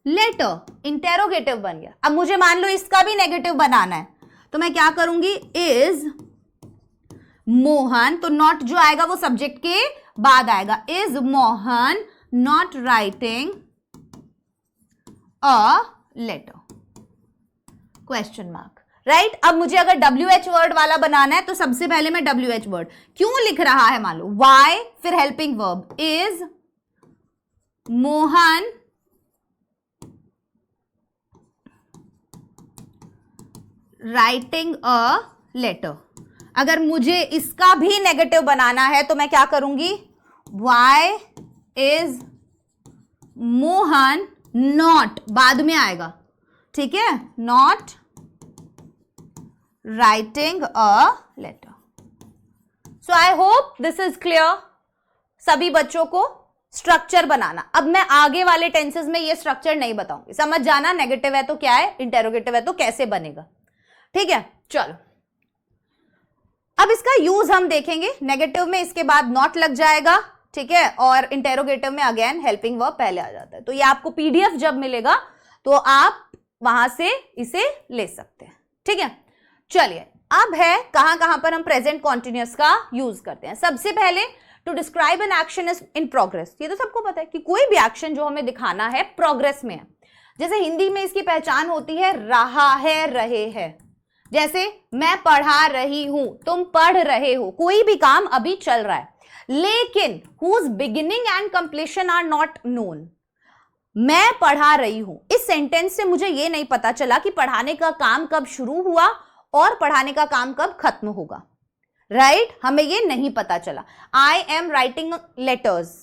letter, interrogative बन गया। अब मुझे मान लो इसका भी नेगेटिव बनाना है, तो मैं क्या करूंगी? इज मोहन, तो नॉट जो आएगा वो सब्जेक्ट के बाद आएगा। Is Mohan not writing a letter, question mark, right. अब मुझे अगर WH वर्ड वाला बनाना है तो सबसे पहले मैं WH वर्ड क्यों लिख रहा है, मान लो वाई, फिर helping verb is Mohan writing a letter. अगर मुझे इसका भी नेगेटिव बनाना है तो मैं क्या करूंगी? वाई इज मोहन नॉट, बाद में आएगा, ठीक है, not writing a letter. So I hope this is clear सभी बच्चों को। स्ट्रक्चर बनाना, अब मैं आगे वाले टेंसेस में ये स्ट्रक्चर नहीं बताऊंगी, समझ जाना। नेगेटिव है तो क्या है, इंटेरोगेटिव है तो कैसे बनेगा, ठीक है। चलो, अब इसका यूज हम देखेंगे। नेगेटिव में इसके बाद नॉट लग जाएगा, ठीक है, और इंटेरोगेटिव में अगेन हेल्पिंग वर्ब पहले आ जाता है। तो ये आपको PDF जब मिलेगा तो आप वहां से इसे ले सकते हैं। ठीक है, चलिए अब है कहां कहां पर हम प्रेजेंट कॉन्टिन्यूअस का यूज करते हैं। सबसे पहले to describe an action is in progress. ये तो सबको पता है कि कोई भी एक्शन जो हमें दिखाना है प्रोग्रेस में है। जैसे हिंदी में इसकी पहचान होती है रहा है, रहे है। जैसे मैं पढ़ा रही हूं, तुम पढ़ रहे हो, कोई भी काम अभी चल रहा है, लेकिन whose beginning and completion are not known. मैं पढ़ा रही हूं, इस सेंटेंस से मुझे यह नहीं पता चला कि पढ़ाने का काम कब शुरू हुआ और पढ़ाने का काम कब खत्म होगा। राइट, हमें यह नहीं पता चला। I am writing letters,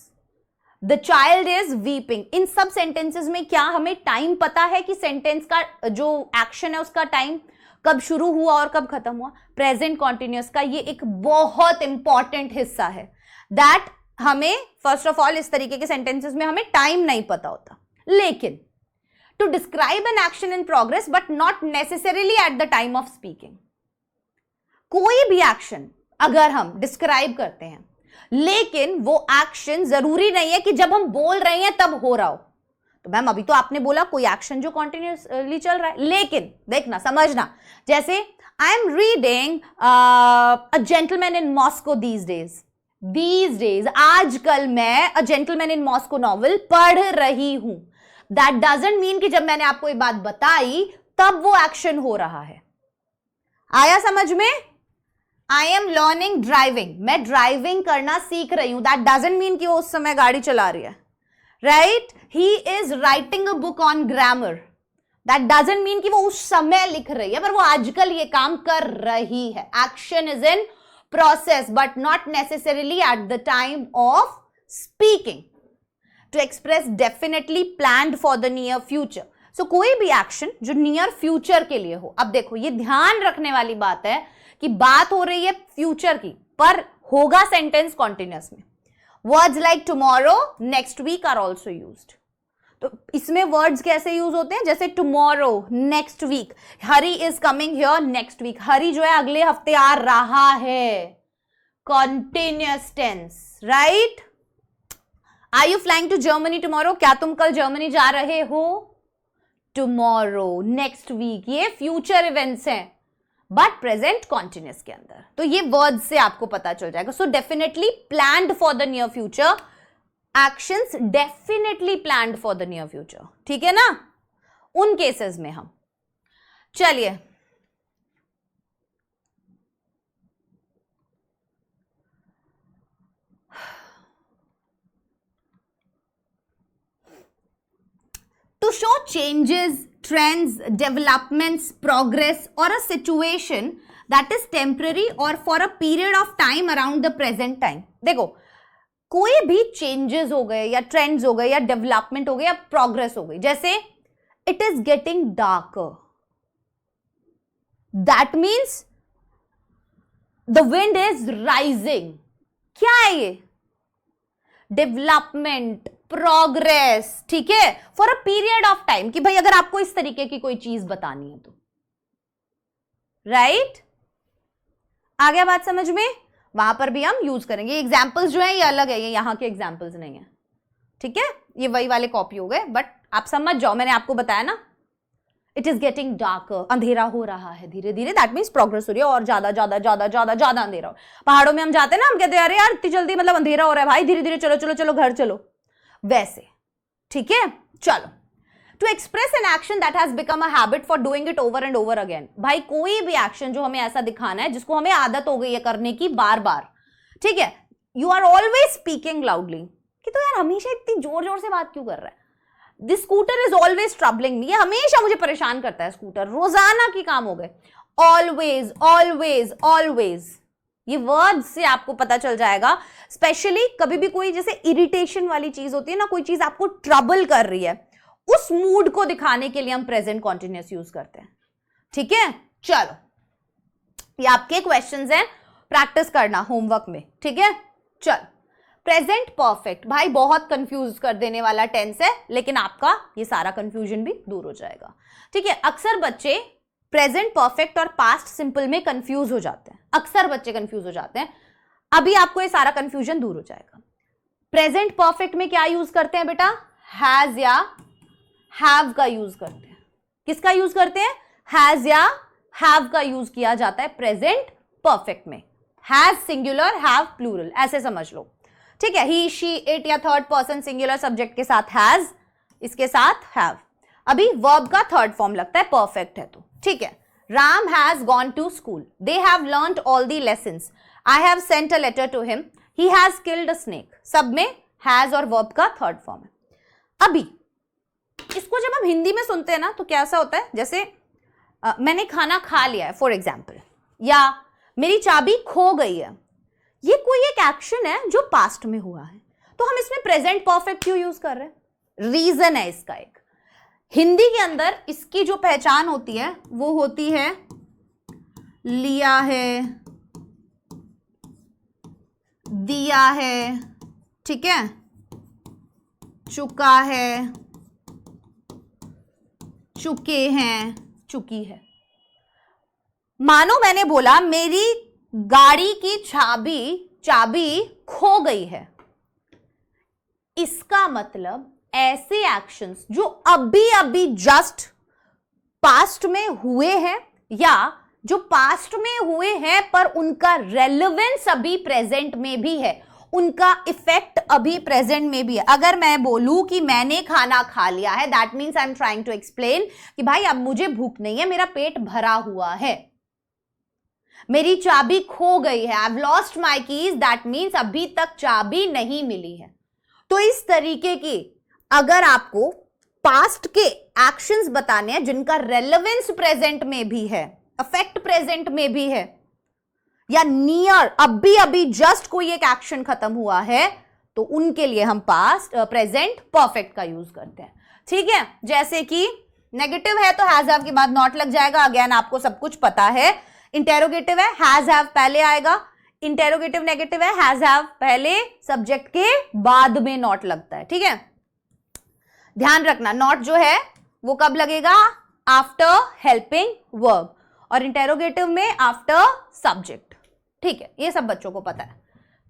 the child is weeping. इन सब सेंटेंसेस में क्या हमें टाइम पता है कि सेंटेंस का जो एक्शन है उसका टाइम कब शुरू हुआ और कब खत्म हुआ? प्रेजेंट कॉन्टिन्यूअस का ये एक बहुत इंपॉर्टेंट हिस्सा है दैट हमें फर्स्ट ऑफ ऑल इस तरीके के सेंटेंसेस में हमें टाइम नहीं पता होता। लेकिन to describe an action in progress but not necessarily at the time of speaking. कोई भी एक्शन अगर हम डिस्क्राइब करते हैं, लेकिन वो एक्शन जरूरी नहीं है कि जब हम बोल रहे हैं तब हो रहा हो। तो मैम अभी तो आपने बोला कोई एक्शन जो कॉन्टिन्यूसली चल रहा है, लेकिन देखना समझना, जैसे I am reading a gentleman in Moscow these days, आजकल मैं a gentleman in Moscow novel पढ़ रही हूं। दैट डजंट मीन कि जब मैंने आपको ये बात बताई तब वो एक्शन हो रहा है। आया समझ में? आई एम लर्निंग ड्राइविंग, मैं ड्राइविंग करना सीख रही हूं। दैट डजंट मीन कि वो उस समय गाड़ी चला रही है। Right, he is writing a book on grammar. That doesn't mean कि वो उस समय लिख रही है, पर वो आजकल ये काम कर रही है। Action is in process but not necessarily at the time of speaking. To express definitely planned for the near future. So कोई भी एक्शन जो नियर फ्यूचर के लिए हो। अब देखो ये ध्यान रखने वाली बात है कि बात हो रही है फ्यूचर की, पर होगा सेंटेंस कॉन्टिन्यूअस में। Words like tomorrow, next week are also used. तो इसमें वर्ड्स कैसे यूज होते हैं? जैसे tomorrow, next week, Hari is coming here next week. Hari जो है अगले हफ्ते आ रहा है, continuous tense. Right, are you flying to Germany tomorrow, क्या तुम कल जर्मनी जा रहे हो? टुमारो, नेक्स्ट वीक, ये फ्यूचर इवेंट्स हैं बट प्रेजेंट कॉन्टिन्यूअस के अंदर। तो ये वर्ड से आपको पता चल जाएगा। So definitely planned for the near future, actions definitely planned for the near future. ठीक है ना, उन केसेस में हम। चलिए to show changes, trends, developments, progress or a situation that is temporary or for a period of time around the present time। देखो कोई भी चेंजेस हो गए या ट्रेंड्स हो गए या डेवलपमेंट हो गए या प्रोग्रेस हो गई, जैसे it is getting darker, that means the wind is rising. क्या है ये? Development, progress. ठीक है, for a period of time, कि भाई अगर आपको इस तरीके की कोई चीज बतानी है तो। राइट, आ गया बात समझ में? वहां पर भी हम यूज करेंगे। एग्जाम्पल्स जो है ये अलग है, ये यहां के एग्जाम्पल्स नहीं है। ठीक है, ये वही वाले कॉपी हो गए, बट आप समझ जाओ, मैंने आपको बताया ना, इट इज गेटिंग डार्कर, अंधेरा हो रहा है धीरे धीरे, दैट मीन्स प्रोग्रेस हो रही है और ज्यादा ज्यादा ज्यादा ज्यादा ज्यादा अंधेरा हो। पहाड़ों में हम जाते हैं ना, हम कहते हैं अरे यार इतनी जल्दी मतलब अंधेरा हो रहा है भाई, धीरे धीरे चलो चलो चलो घर चलो, वैसे। ठीक है, चलो। To express an action that has become a habit for doing it over and over again. भाई कोई भी एक्शन जो हमें ऐसा दिखाना है जिसको हमें आदत हो गई है करने की बार बार। ठीक है, you are always speaking loudly, कि तो यार हमेशा इतनी जोर जोर से बात क्यों कर रहा है? This scooter is always troubling me, ये हमेशा मुझे परेशान करता है स्कूटर, रोजाना की काम हो गए। ऑलवेज ऑलवेज ऑलवेज, ये वर्ड से आपको पता चल जाएगा। स्पेशली कभी भी कोई जैसे इरिटेशन वाली चीज होती है ना, कोई चीज आपको ट्रबल कर रही है, उस मूड को दिखाने के लिए हम प्रेजेंट कॉन्टिन्यूअस यूज करते हैं। ठीक है, चलो ये आपके क्वेश्चंस हैं, प्रैक्टिस करना होमवर्क में। ठीक है, चल। प्रेजेंट परफेक्ट, भाई बहुत कंफ्यूज कर देने वाला टेंस है, लेकिन आपका ये सारा कंफ्यूजन भी दूर हो जाएगा। ठीक है, अक्सर बच्चे प्रेजेंट परफेक्ट और पास्ट सिंपल में कंफ्यूज हो जाते हैं, अक्सर बच्चे कंफ्यूज हो जाते हैं। अभी आपको ये सारा कंफ्यूजन दूर हो जाएगा। प्रेजेंट परफेक्ट में क्या यूज करते हैं बेटा? हैज या हैव का यूज करते हैं। किसका यूज करते हैं? हैज या हैव का यूज किया जाता है प्रेजेंट परफेक्ट में। हैज सिंगुलर, हैव प्लूरल, ऐसे समझ लो, ठीक है। ही, शी, इट या थर्ड पर्सन सिंगुलर सब्जेक्ट के साथ हैज, इसके साथ हैव। अभी वर्ब का थर्ड फॉर्म लगता है, परफेक्ट है तो, ठीक है। Ram has gone to school, they have learned all the lessons, I have sent a letter to him, he has killed a snake. सब में हैज और वर्ब का थर्ड फॉर्म है। अभी इसको जब हम हिंदी में सुनते हैं ना तो कैसा होता है, जैसे मैंने खाना खा लिया है फॉर एग्जाम्पल, या मेरी चाबी खो गई है। ये कोई एक एक्शन है जो पास्ट में हुआ है, तो हम इसमें प्रेजेंट परफेक्ट क्यों यूज कर रहे हैं? रीजन है इसका एक। हिंदी के अंदर इसकी जो पहचान होती है वो होती है लिया है, दिया है, ठीक है, चुका है, चुके हैं, चुकी है। मानो मैंने बोला मेरी गाड़ी की चाबी खो गई है, इसका मतलब ऐसे एक्शंस जो अभी अभी जस्ट पास्ट में हुए हैं या जो पास्ट में हुए हैं पर उनका रेलेवेंस अभी प्रेजेंट में भी है, उनका इफेक्ट अभी प्रेजेंट में भी है। अगर मैं बोलूं कि मैंने खाना खा लिया है, that means I am trying to explain कि भाई अब मुझे भूख नहीं है, मेरा पेट भरा हुआ है। मेरी चाबी खो गई है, I have lost my keys, that means अभी तक चाबी नहीं मिली है। तो इस तरीके की अगर आपको पास्ट के एक्शंस बताने हैं जिनका रेलेवेंस प्रेजेंट में भी है, इफेक्ट प्रेजेंट में भी है, या नियर अभी अभी जस्ट कोई एक एक्शन खत्म हुआ है, तो उनके लिए हम पास्ट प्रेजेंट परफेक्ट का यूज करते हैं, ठीक है। जैसे कि नेगेटिव है तो हैज हैव के बाद नॉट लग जाएगा, अगेन आपको सब कुछ पता है। इंटेरोगेटिव है, हैज हैव पहले आएगा। इंटेरोगेटिव नेगेटिव है, हैज हैव पहले, सब्जेक्ट के बाद में नॉट लगता है, ठीक है। ध्यान रखना, नॉट जो है वो कब लगेगा? आफ्टर हेल्पिंग वर्ब, और इंटेरोगेटिव में आफ्टर सब्जेक्ट, ठीक है। ये सब बच्चों को पता है,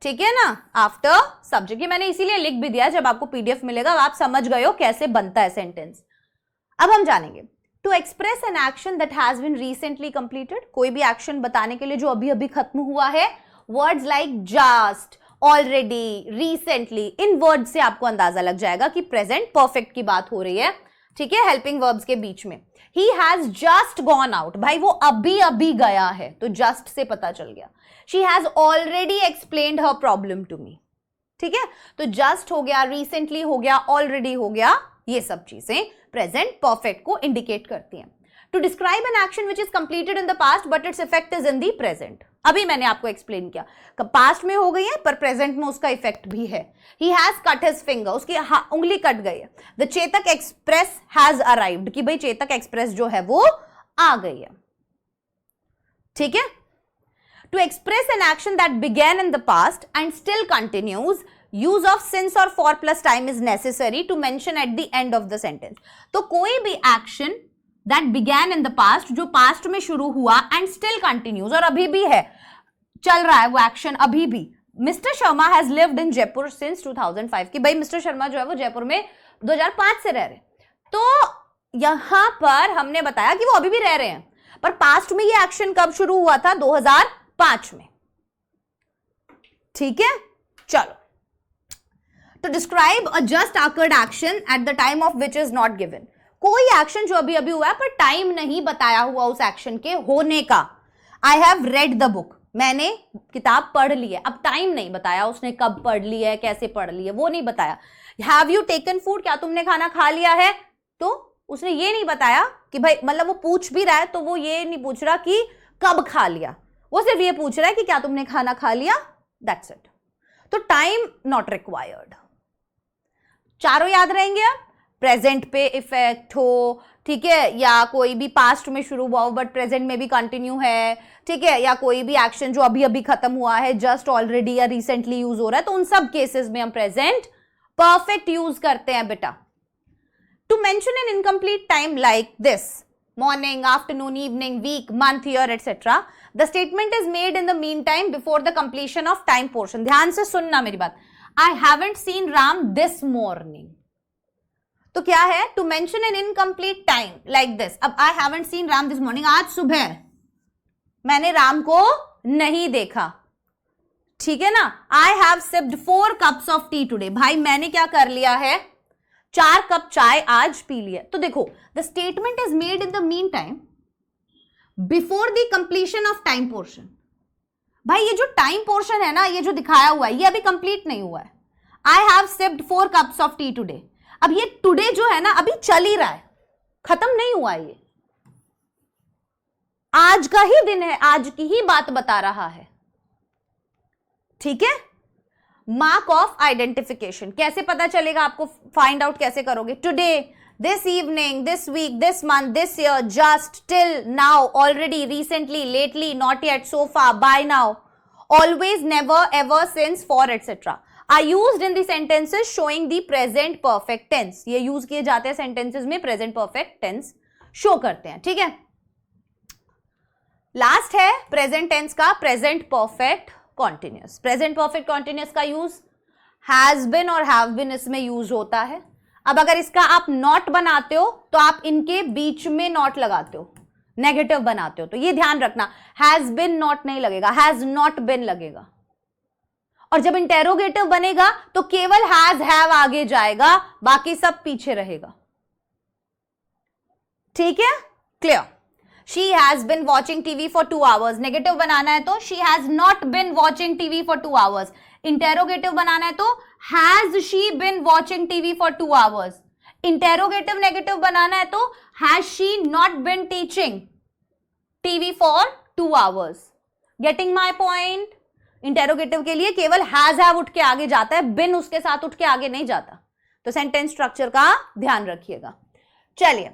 ठीक है ना, आफ्टर सब्जेक्ट। ये मैंने इसीलिए लिख भी दिया, जब आपको पीडीएफ मिलेगा आप समझ गए हो कैसे बनता है सेंटेंस। अब हम जानेंगे to express an action that has been recently completed. कोई भी एक्शन बताने के लिए जो अभी अभी खत्म हुआ है, words like just, already, recently, इन वर्ड से आपको अंदाजा लग जाएगा कि प्रेजेंट परफेक्ट की बात हो रही है, ठीक है, हेल्पिंग वर्ब्स के बीच में। He has just gone out, भाई वो अभी अभी गया है, तो जस्ट से पता चल गया। She has already explained her problem to me, ठीक है। तो जस्ट हो गया, रिसेंटली हो गया, ऑलरेडी हो गया, ये सब चीजें प्रेजेंट परफेक्ट को इंडिकेट करती हैं। To describe an action which is completed in the past but its effect is in the present. अभी मैंने आपको एक्सप्लेन किया, पास्ट में हो गई है पर प्रेजेंट में उसका इफेक्ट भी है। He has cut his finger, उसकी उंगली कट गई है। The Chetak express has arrived, कि भाई चेतक एक्सप्रेस जो है वो आ गई है, ठीक है। To express an action that began in the past and still continues, use of since और for plus time is necessary to mention at the end of the sentence. तो कोई भी action that began in the past, जो past में शुरू हुआ and still continues, और अभी भी है, चल रहा है वो एक्शन अभी भी। Mister Sharma has lived in Jaipur since 2005, कि भाई मिस्टर शर्मा जो है वो जयपुर में 2005 से रह रहे। तो यहां पर हमने बताया कि वो अभी भी रह रहे हैं, पर पास्ट में ये एक्शन कब शुरू हुआ था? 2005 में, ठीक है। चलो, to describe a just occurred action at the time of which is not given. कोई एक्शन जो अभी अभी हुआ है पर टाइम नहीं बताया हुआ उस एक्शन के होने का। I have read the book, मैंने किताब पढ़ ली है, अब टाइम नहीं बताया उसने कब पढ़ ली है, कैसे पढ़ ली है, वो नहीं बताया। हैव यू टेकन फूड, क्या तुमने खाना खा लिया है, तो उसने ये नहीं बताया कि भाई, मतलब वो पूछ भी रहा है तो वो ये नहीं पूछ रहा कि कब खा लिया, वो सिर्फ ये पूछ रहा है कि क्या तुमने खाना खा लिया, दैट्स इट। तो टाइम नॉट रिक्वायर्ड। चारों याद रहेंगे। अब प्रेजेंट पे इफेक्ट हो, ठीक है, या कोई भी पास्ट में शुरू हुआ हो बट प्रेजेंट में भी कंटिन्यू है, ठीक है, या कोई भी एक्शन जो अभी अभी खत्म हुआ है, जस्ट, ऑलरेडी या रिसेंटली यूज हो रहा है, तो उन सब केसेस में हम प्रेजेंट परफेक्ट यूज करते हैं बेटा। To mention an incomplete time like this, morning, afternoon, evening, week, month, year, etcetera, the statement is made in the meantime before the completion of time portion. ध्यान से सुनना मेरी बात। I haven't seen Ram this morning, तो क्या है, to mention an incomplete time like this. अब I haven't seen Ram this morning, आज सुबह मैंने राम को नहीं देखा, ठीक है ना। I have sipped 4 cups of T today, भाई मैंने क्या कर लिया है, 4 कप चाय आज पी लिया। तो देखो, the statement is made in the meantime before the completion of time portion. भाई ये जो टाइम पोर्शन है ना, ये जो दिखाया हुआ है, ये अभी कंप्लीट नहीं हुआ है। I have sipped 4 cups of T today, अब ये टुडे जो है ना अभी चल ही रहा है, खत्म नहीं हुआ है, ये आज का ही दिन है, आज की ही बात बता रहा है, ठीक है। मार्क ऑफ आइडेंटिफिकेशन, कैसे पता चलेगा आपको, फाइंड आउट कैसे करोगे, today, this evening, this week, this month, this year, just, till, now, already, recently, lately, not yet, so far, by now, always, never, ever, since, for, etc. are used in the sentences showing the present perfect tense. ये use किए जाते हैं sentences में present perfect tense show करते हैं, ठीक है। Last है present tense का present perfect continuous. present perfect continuous का use has been और have been इसमें use होता है। अब अगर इसका आप नॉट बनाते हो तो आप इनके बीच में नॉट लगाते हो, नेगेटिव बनाते हो, तो ये ध्यान रखना, हैज बिन नॉट नहीं लगेगा, हैज नॉट बिन लगेगा। और जब इंटेरोगेटिव बनेगा तो केवल हैज हैव आगे जाएगा, बाकी सब पीछे रहेगा, ठीक है, clear. She has been watching TV for 2 hours, negative बनाना है तो she has not been watching TV for 2 hours। Interrogative बनाना है तो has she been watching TV for 2 hours। Interrogative negative बनाना है तो has she not been teaching TV for 2 hours। Getting my point. Interrogative के लिए केवल हैज हैव उठ के आगे जाता है, बिन उसके साथ उठ के आगे नहीं जाता। तो सेंटेंस स्ट्रक्चर का ध्यान रखिएगा। चलिए,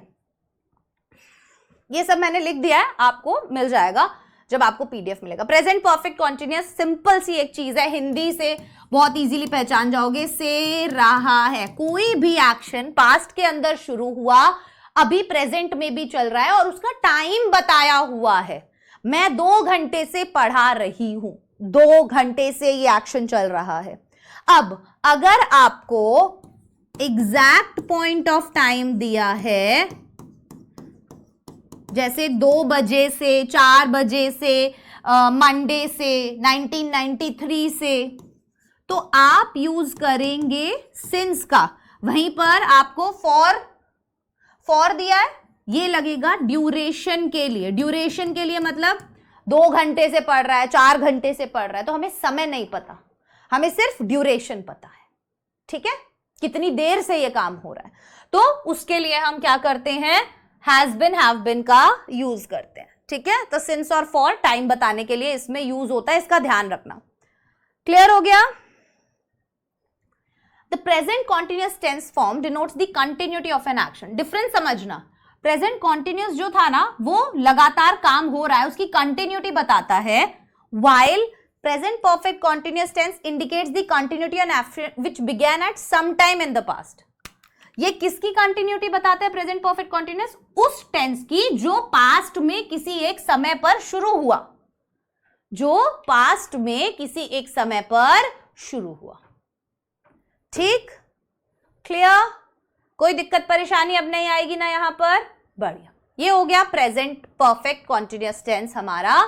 ये सब मैंने लिख दिया है, आपको मिल जाएगा जब आपको पीडीएफ मिलेगा। प्रेजेंट परफेक्ट कॉन्टिन्यूअस सिंपल सी एक चीज है, हिंदी से बहुत इजीली पहचान जाओगे, से रहा है। कोई भी एक्शन पास्ट के अंदर शुरू हुआ, अभी प्रेजेंट में भी चल रहा है और उसका टाइम बताया हुआ है। मैं 2 घंटे से पढ़ा रही हूं, 2 घंटे से ये एक्शन चल रहा है। अब अगर आपको एग्जैक्ट पॉइंट ऑफ टाइम दिया है, जैसे 2 बजे से, 4 बजे से, मंडे से, 1993 से, तो आप यूज करेंगे सिंस का। वहीं पर आपको फॉर दिया है, ये लगेगा ड्यूरेशन के लिए। ड्यूरेशन के लिए मतलब 2 घंटे से पढ़ रहा है, 4 घंटे से पढ़ रहा है, तो हमें समय नहीं पता, हमें सिर्फ ड्यूरेशन पता है, ठीक है, कितनी देर से ये काम हो रहा है। तो उसके लिए हम क्या करते हैं, हैज बिन, हैव बिन का यूज करते हैं, ठीक है। तो सिंस और फॉर टाइम बताने के लिए इसमें यूज होता है, इसका ध्यान रखना। क्लियर हो गया। The present continuous tense form denotes the continuity of an action. Difference समझना, प्रेजेंट कॉन्टिन्यूअस जो था ना, वो लगातार काम हो रहा है, उसकी कंटिन्यूटी बताता है, while present perfect continuous tense indicates the continuity on action which began at some time in the past. ये किसकी कंटिन्यूटी बताता है प्रेजेंट परफेक्ट कॉन्टिन्यूअस? उस टेंस की जो पास्ट में किसी एक समय पर शुरू हुआ, जो पास्ट में किसी एक समय पर शुरू हुआ, ठीक, क्लियर, कोई दिक्कत परेशानी अब नहीं आएगी ना यहां पर, बढ़िया। ये हो गया प्रेजेंट परफेक्ट कॉन्टिन्यूअस टेंस हमारा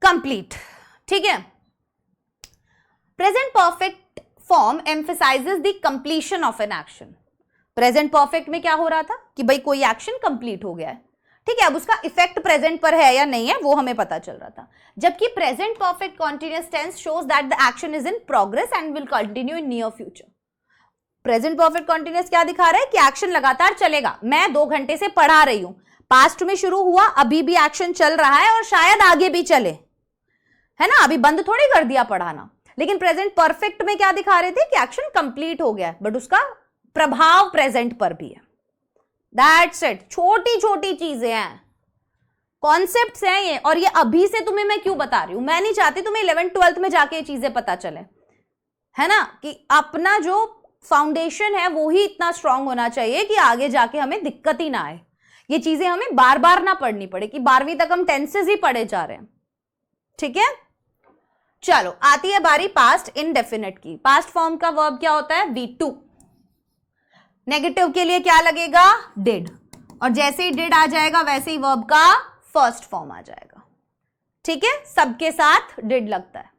कंप्लीट, ठीक है। Present perfect form emphasises the completion of an action. Present perfect में क्या हो रहा था कि भाई कोई एक्शन कंप्लीट हो गया है, ठीक है। अब उसका इफेक्ट प्रेजेंट पर है या नहीं है वो हमें पता चल रहा था, जबकि present perfect continuous tense shows that the action is in progress and will continue in near future. Present perfect continuous क्या दिखा रहा है कि एक्शन लगातार चलेगा। मैं 2 घंटे से पढ़ा रही हूं, पास्ट में शुरू हुआ, अभी भी एक्शन चल रहा है और शायद आगे भी चले, है ना, अभी बंद थोड़ी कर दिया पढ़ाना। लेकिन प्रेजेंट परफेक्ट में क्या दिखा रहे थे कि एक्शन कंप्लीट हो गया है, बट उसका प्रभाव प्रेजेंट पर भी है। दैट्स इट, छोटी छोटी चीजें हैं, कॉन्सेप्ट्स हैं ये, और ये अभी से तुम्हें मैं क्यों बता रही हूं, मैं नहीं चाहती तुम्हें 11th 12th में जाके ये चीजें पता चले, है ना, कि अपना जो फाउंडेशन है वो ही इतना स्ट्रांग होना चाहिए कि आगे जाके हमें दिक्कत ही ना आए, ये चीजें हमें बार बार ना पढ़नी पड़े कि 12वीं तक हम टेंसेस ही पढ़े जा रहे हैं, ठीक है। चलो आती है बारी पास्ट इनडेफिनिट की। पास्ट फॉर्म का वर्ब क्या होता है, V2। नेगेटिव के लिए क्या लगेगा, डिड, और जैसे ही डिड आ जाएगा वैसे ही वर्ब का फर्स्ट फॉर्म आ जाएगा। ठीक है, सबके साथ डिड लगता है।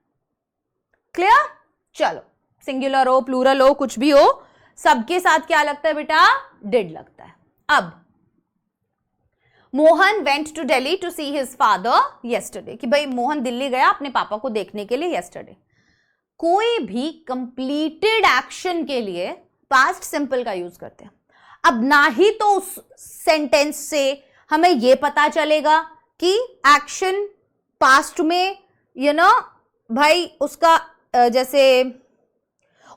क्लियर? चलो, सिंगुलर हो, प्लूरल हो, कुछ भी हो, सबके साथ क्या लगता है बेटा, डिड लगता है। अब Mohan went to Delhi to see his father yesterday, कि भाई मोहन दिल्ली गया अपने पापा को देखने के लिए येस्टरडे। कोई भी कंप्लीटेड एक्शन के लिए पास्ट सिंपल का यूज करते हैं। अब ना ही तो उस सेंटेंस से हमें यह पता चलेगा कि एक्शन पास्ट में भाई उसका जैसे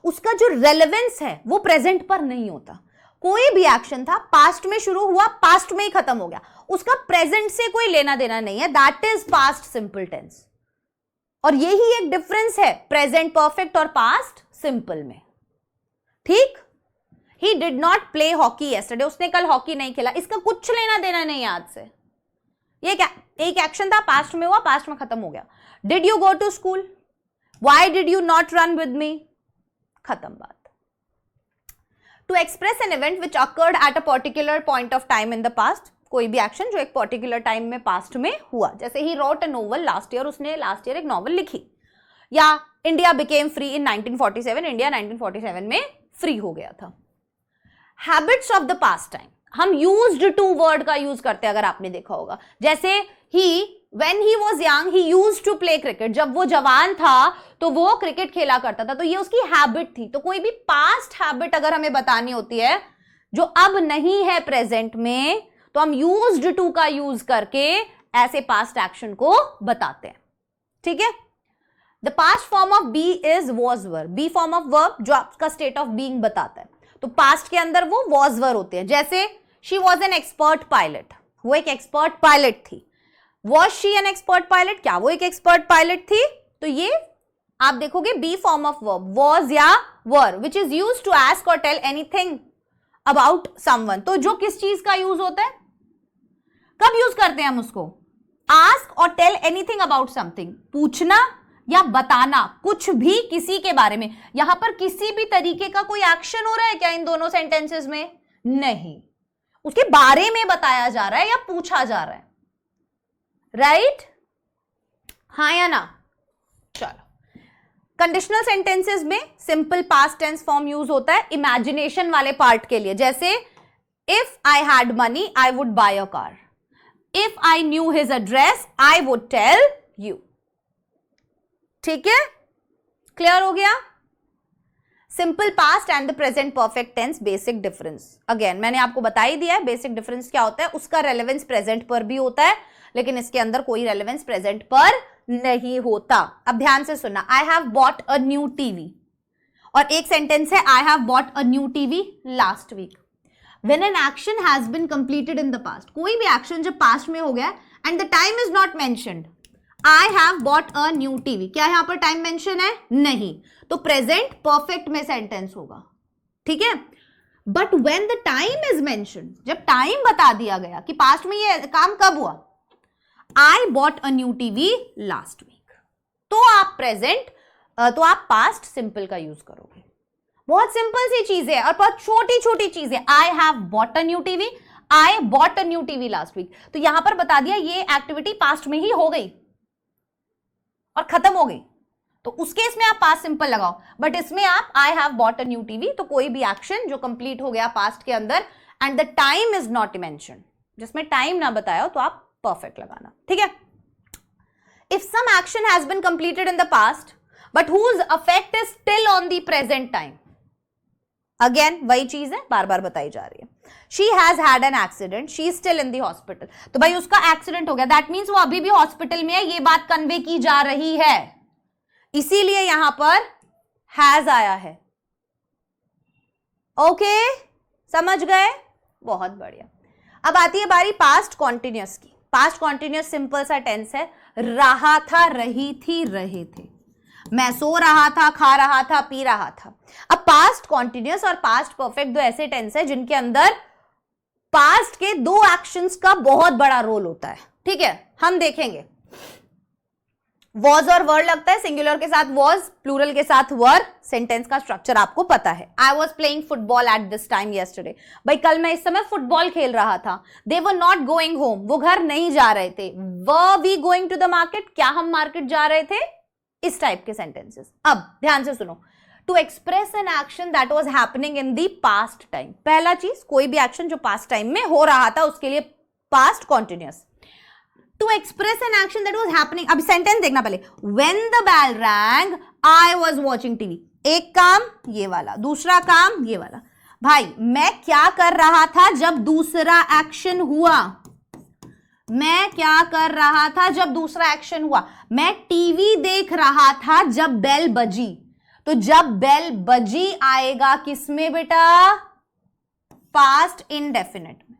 उसका जो रेलेवेंस है वो प्रेजेंट पर नहीं होता। कोई भी एक्शन था, पास्ट में शुरू हुआ, पास्ट में ही खत्म हो गया, उसका प्रेजेंट से कोई लेना देना नहीं है, that is past simple tense. और यही एक डिफरेंस है प्रेजेंट परफेक्ट और पास्ट सिंपल में। ठीक, he did not play hockey yesterday, उसने कल हॉकी नहीं खेला, इसका कुछ लेना देना नहीं आज से। ये क्या, एक एक्शन था, पास्ट में हुआ, पास्ट में खत्म हो गया। Did you go to school, why did you not run with me, खत्म बात। To express an event which occurred at a particular point of time in the past, कोई भी एक्शन जो एक पर्टिकुलर टाइम में पास्ट में हुआ, जैसे he wrote a novel last year, उसने लास्ट ईयर एक नॉवल लिखी, या India became free in 1947, India 1947 में फ्री हो गया था। Habits of the past time, हम यूज्ड टू वर्ड का यूज करते हैं, अगर आपने देखा होगा, जैसे ही when he was young he used to play cricket, जब वो जवान था तो वो क्रिकेट खेला करता था, तो ये उसकी हैबिट थी। तो कोई भी पास्ट हैबिट अगर हमें बतानी होती है जो अब नहीं है प्रेजेंट में, तो हम यूज्ड टू का यूज करके ऐसे पास्ट एक्शन को बताते हैं। ठीक है, the past form of be is was were, be form of verb जो आपका स्टेट ऑफ बीइंग बताता है, तो पास्ट के अंदर वो वॉज वर होते हैं। जैसे she was an expert pilot, वो एक एक्सपर्ट पायलट थी। Was she an expert pilot, क्या वो एक एक्सपर्ट पायलट थी? तो ये आप देखोगे be form of verb, was या were, which is use to ask और टेल एनीथिंग अबाउट समवन। तो जो किस चीज का यूज होता है, कब यूज करते हैं हम उसको? आस्क और टेल एनीथिंग अबाउट समथिंग, पूछना या बताना कुछ भी किसी के बारे में। यहां पर किसी भी तरीके का कोई एक्शन हो रहा है क्या इन दोनों सेंटेंसेस में? नहीं, उसके बारे में बताया जा रहा है या पूछा जा रहा है, राइट? हाँ या ना? चलो, कंडीशनल सेंटेंसेस में simple past tense form use होता है इमेजिनेशन वाले पार्ट के लिए, जैसे if I had money I would buy a car, if I knew his address I would tell you. ठीक है, क्लियर हो गया? Simple past and the present perfect tense, basic difference. Again मैंने आपको बता ही दिया है बेसिक डिफरेंस क्या होता है, उसका रेलेवेंस प्रेजेंट पर भी होता है, लेकिन इसके अंदर कोई रेलेवेंस प्रेजेंट पर नहीं होता। अब ध्यान से सुनना, I have bought a new TV, और एक सेंटेंस है I have bought a new TV last week. When an action has been completed in the past, कोई भी एक्शन जब पास्ट में हो गया and the time is not mentioned, I have bought a new TV, क्या यहां पर time mention है? नहीं, तो प्रेजेंट परफेक्ट में सेंटेंस होगा। ठीक है, but when the time is mentioned, जब टाइम बता दिया गया कि पास्ट में ये काम कब हुआ, I bought a new TV last week, तो आप प्रेजेंट तो आप पास्ट सिंपल का यूज करोगे। बहुत सिंपल सी चीज है और बहुत छोटी छोटी चीज है। I have bought a new TV, I bought a new TV last week, तो यहां पर बता दिया ये एक्टिविटी पास्ट में ही हो गई और खत्म हो गई, तो उस केस में आप पास्ट सिंपल लगाओ। बट इसमें आप आई have bought a new TV, तो कोई भी एक्शन जो कंप्लीट हो गया पास्ट के अंदर and the time is not mentioned, जिसमें टाइम ना बताया हो, तो आप परफेक्ट लगाना। ठीक है, if some action has been completed in the past but whose affect is still on the present time, again वही चीज है, बार बार बताई जा रही है। She has had an accident, she is still in the hospital, तो भाई उसका एक्सीडेंट हो गया, दैट मीन्स वो अभी भी हॉस्पिटल में है, ये बात कन्वे की जा रही है, इसीलिए यहां पर हैज आया है। ओके, समझ गए? बहुत बढ़िया। अब आती है बारी पास्ट कॉन्टिन्यूअस की। पास्ट कॉन्टिन्यूअस सिंपल सा टेंस है, रहा था, रही थी, रहे थे, मैं सो रहा था, खा रहा था, पी रहा था। अब पास्ट कॉन्टिन्यूअस और पास्ट परफेक्ट दो ऐसे टेंस है जिनके अंदर पास्ट के दो एक्शंस का बहुत बड़ा रोल होता है। ठीक है, हम देखेंगे। वॉज और वर लगता है, सिंगुलर के साथ वॉज, प्लूरल के साथ वर। सेंटेंस का स्ट्रक्चर आपको पता है। I was playing football at this time yesterday, भाई कल मैं इस समय फुटबॉल खेल रहा था। They were not going home, वो घर नहीं जा रहे थे। Were we going to the market, क्या हम मार्केट जा रहे थे? इस टाइप के सेंटेंसेस। अब ध्यान से सुनो, to express an action that was happening in the past time. पहला चीज, कोई भी एक्शन जो पास्ट टाइम में हो रहा था उसके लिए past continuous. To express an action that was happening, अब सेंटेंस देखना पहले। When the bell rang, I was watching TV। एक काम ये वाला, दूसरा काम ये वाला। भाई मैं क्या कर रहा था जब दूसरा एक्शन हुआ? मैं क्या कर रहा था जब दूसरा एक्शन हुआ? मैं टीवी देख रहा था जब बेल बजी। तो जब बेल बजी आएगा किसमें बेटा? पास्ट इंडेफिनिट में।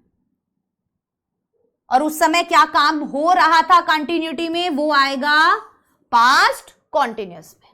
और उस समय क्या काम हो रहा था कंटिन्यूटी में? वो आएगा पास्ट कॉन्टिन्यूअस में।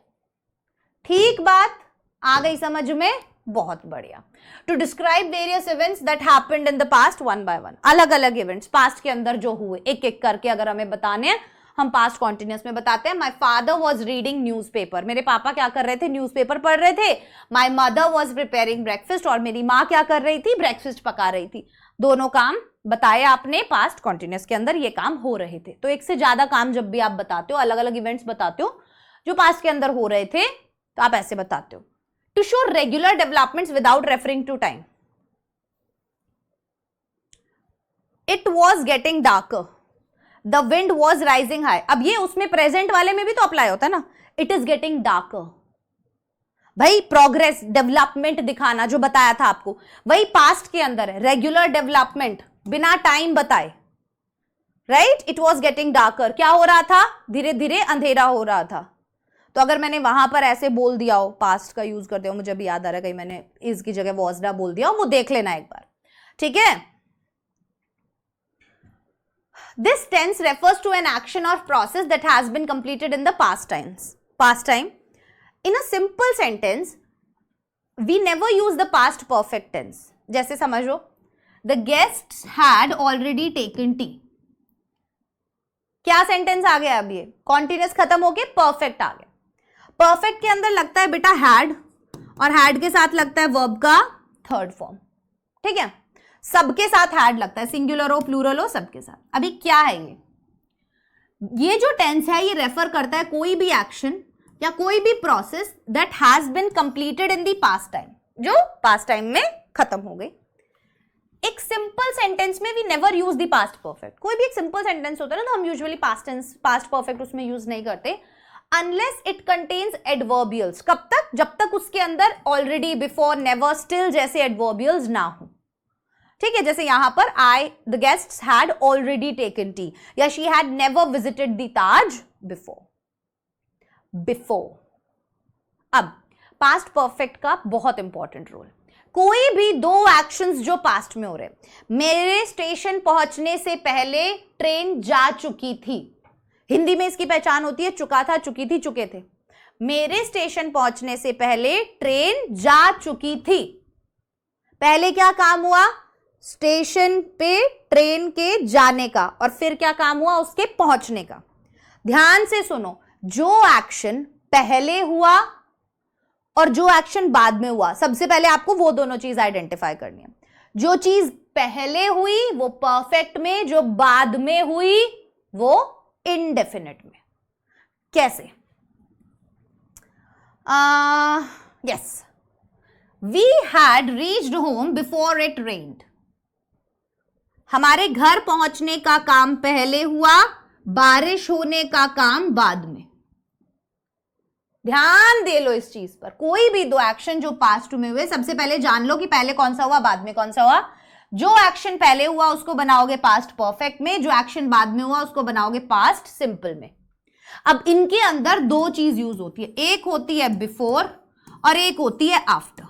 ठीक बात आ गई समझ में? बहुत बढ़िया। To describe various events that happened in the past one by one, अलग अलग इवेंट्स पास्ट के अंदर जो हुए एक एक करके अगर हमें बताने हैं, हम पास्ट कॉन्टिन्यूअस में बताते हैं। My father was reading newspaper, मेरे पापा क्या कर रहे थे? न्यूज़पेपर पढ़ रहे थे। My mother was preparing breakfast, और मेरी माँ क्या कर रही थी? ब्रेकफास्ट पका रही थी। दोनों काम बताए आपने पास्ट कॉन्टिन्यूअस के अंदर, ये काम हो रहे थे। तो एक से ज्यादा काम जब भी आप बताते हो, अलग अलग इवेंट्स बताते हो जो पास्ट के अंदर हो रहे थे, तो आप ऐसे बताते हो। To show regular developments without referring to time. It was getting darker, the wind was rising high. अब ये उसमें प्रेजेंट वाले में भी तो अप्लाई होता है ना। इट इज गेटिंग डार्कर, भाई प्रोग्रेस डेवलपमेंट दिखाना जो बताया था आपको, वही पास्ट के अंदर है। रेगुलर डेवलपमेंट बिना टाइम बताए, right? It was getting darker, क्या हो रहा था? धीरे धीरे अंधेरा हो रहा था। तो अगर मैंने वहां पर ऐसे बोल दिया हो, पास्ट का यूज करते हो, मुझे अभी याद आ रहा है कहीं मैंने इसकी जगह वॉज ना बोल दिया हो, वो देख लेना एक बार, ठीक है? This tense refers to an action or process that has been completed in the past time. In a simple sentence, we never use the past perfect tense. जैसे समझो, the guests had already taken tea. क्या sentence आ गया? अब ये continuous खत्म होके perfect आ गया। Perfect के अंदर लगता है बेटा हैड, और हैड के साथ लगता है वर्ब का थर्ड फॉर्म, ठीक है? सबके साथ हैड लगता है, सिंगुलर हो प्लूरल हो सबके साथ। अभी क्या है ये जो टेंस है ये रेफर करता है कोई भी एक्शन या कोई भी process that has been completed in the past time, जो पास्ट टाइम में खत्म हो गई। एक सिंपल सेंटेंस में we never use the past perfect. कोई भी एक सिंपल सेंटेंस होता है ना, तो हम यूजुअली पास्ट परफेक्ट उसमें यूज नहीं करते अनलेस इट कंटेन्स एडवर्बियल्स। कब तक? जब तक उसके अंदर ऑलरेडी, बिफोर, नेवर, स्टिल जैसे एडवर्बियल्स ना हो, ठीक है? जैसे यहां पर the guests had already taken tea, या she had never visited the Taj before. अब पास्ट परफेक्ट का बहुत इंपॉर्टेंट रोल। कोई भी दो एक्शंस जो पास्ट में हो रहे, मेरे स्टेशन पहुंचने से पहले ट्रेन जा चुकी थी, हिंदी में इसकी पहचान होती है चुका था, चुकी थी, चुके थे। मेरे स्टेशन पहुंचने से पहले ट्रेन जा चुकी थी। पहले क्या काम हुआ? स्टेशन पे ट्रेन के जाने का, और फिर क्या काम हुआ? उसके पहुंचने का। ध्यान से सुनो, जो एक्शन पहले हुआ और जो एक्शन बाद में हुआ, सबसे पहले आपको वो दोनों चीज आइडेंटिफाई करनी है। जो चीज पहले हुई वो परफेक्ट में, जो बाद में हुई वो इंडेफिनिट में। कैसे? Yes, we had reached home before it rained. हमारे घर पहुंचने का काम पहले हुआ, बारिश होने का काम बाद में। ध्यान दे लो इस चीज पर। कोई भी दो एक्शन जो पास्ट में हुए, सबसे पहले जान लो कि पहले कौन सा हुआ, बाद में कौन सा हुआ। जो एक्शन पहले हुआ उसको बनाओगे पास्ट परफेक्ट में, जो एक्शन बाद में हुआ उसको बनाओगे पास्ट सिंपल में। अब इनके अंदर दो चीज यूज होती है, एक होती है बिफोर और एक होती है आफ्टर।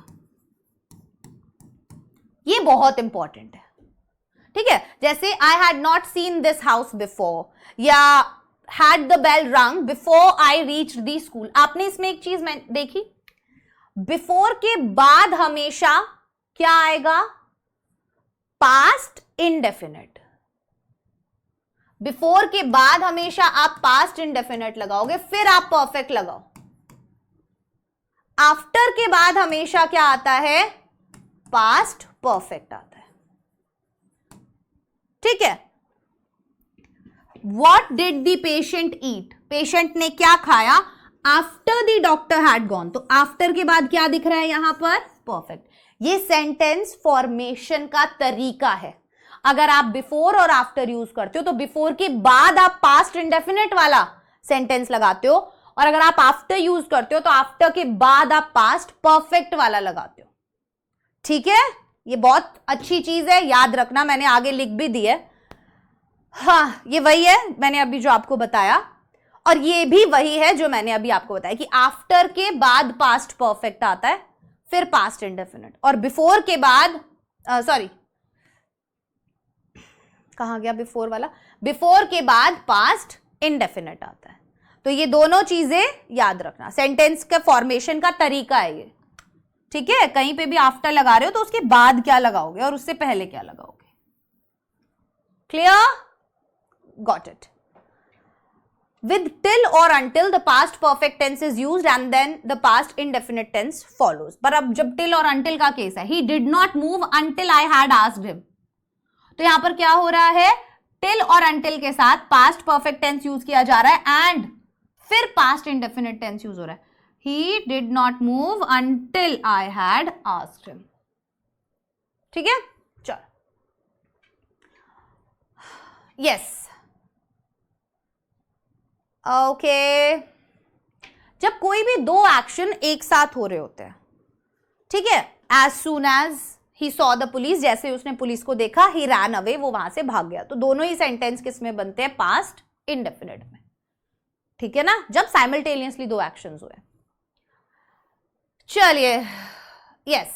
ये बहुत इंपॉर्टेंट है, ठीक है? जैसे I had not seen this house before, या हैड द बेल रंग before I reached the school. आपने इसमें एक चीज मैं देखी, बिफोर के बाद हमेशा क्या आएगा? Past indefinite. बिफोर के बाद हमेशा आप पास्ट इंडेफिनिट लगाओगे, फिर आप परफेक्ट लगाओ। आफ्टर के बाद हमेशा क्या आता है? पास्ट परफेक्ट आता है। ठीक है। What did the patient eat? Patient ने क्या खाया? After the doctor had gone. तो आफ्टर के बाद क्या दिख रहा है यहां पर? परफेक्ट। ये सेंटेंस फॉर्मेशन का तरीका है। अगर आप बिफोर और आफ्टर यूज करते हो तो बिफोर के बाद आप पास्ट इंडेफिनिट वाला सेंटेंस लगाते हो, और अगर आप आफ्टर यूज करते हो तो आफ्टर के बाद आप पास्ट परफेक्ट वाला लगाते हो। ठीक है, ये बहुत अच्छी चीज है, याद रखना, मैंने आगे लिख भी दी है। हाँ, ये वही है मैंने अभी जो आपको बताया, और ये भी वही है जो मैंने अभी आपको बताया कि आफ्टर के बाद पास्ट परफेक्ट आता है, फिर पास्ट इंडेफिनिट, और बिफोर के बाद सॉरी कहां गया बिफोर वाला? बिफोर के बाद पास्ट इंडेफिनिट आता है। तो ये दोनों चीजें याद रखना, सेंटेंस का फॉर्मेशन का तरीका है ये। ठीक है, कहीं पे भी आफ्टर लगा रहे हो तो उसके बाद क्या लगाओगे और उससे पहले क्या लगाओगे। Clear? Got it. With till or until, the past perfect tense is used and then the past indefinite tense follows. पर अब जब till और until का केस है, he did not move until I had asked him, तो यहां पर क्या हो रहा है? till और until के साथ past perfect tense यूज किया जा रहा है and फिर past indefinite tense यूज हो रहा है। He did not move until I had asked him. ठीक है, चलो। Yes. ओके जब कोई भी दो एक्शन एक साथ हो रहे होते हैं, ठीक है, as soon as he saw the police, जैसे उसने पुलिस को देखा, ही रैन अवे, वो वहां से भाग गया, तो दोनों ही सेंटेंस किस में बनते हैं? पास्ट इंडेफिनिट में। ठीक है ना, जब साइमल्टेनियसली दो एक्शंस हुए। चलिए, यस,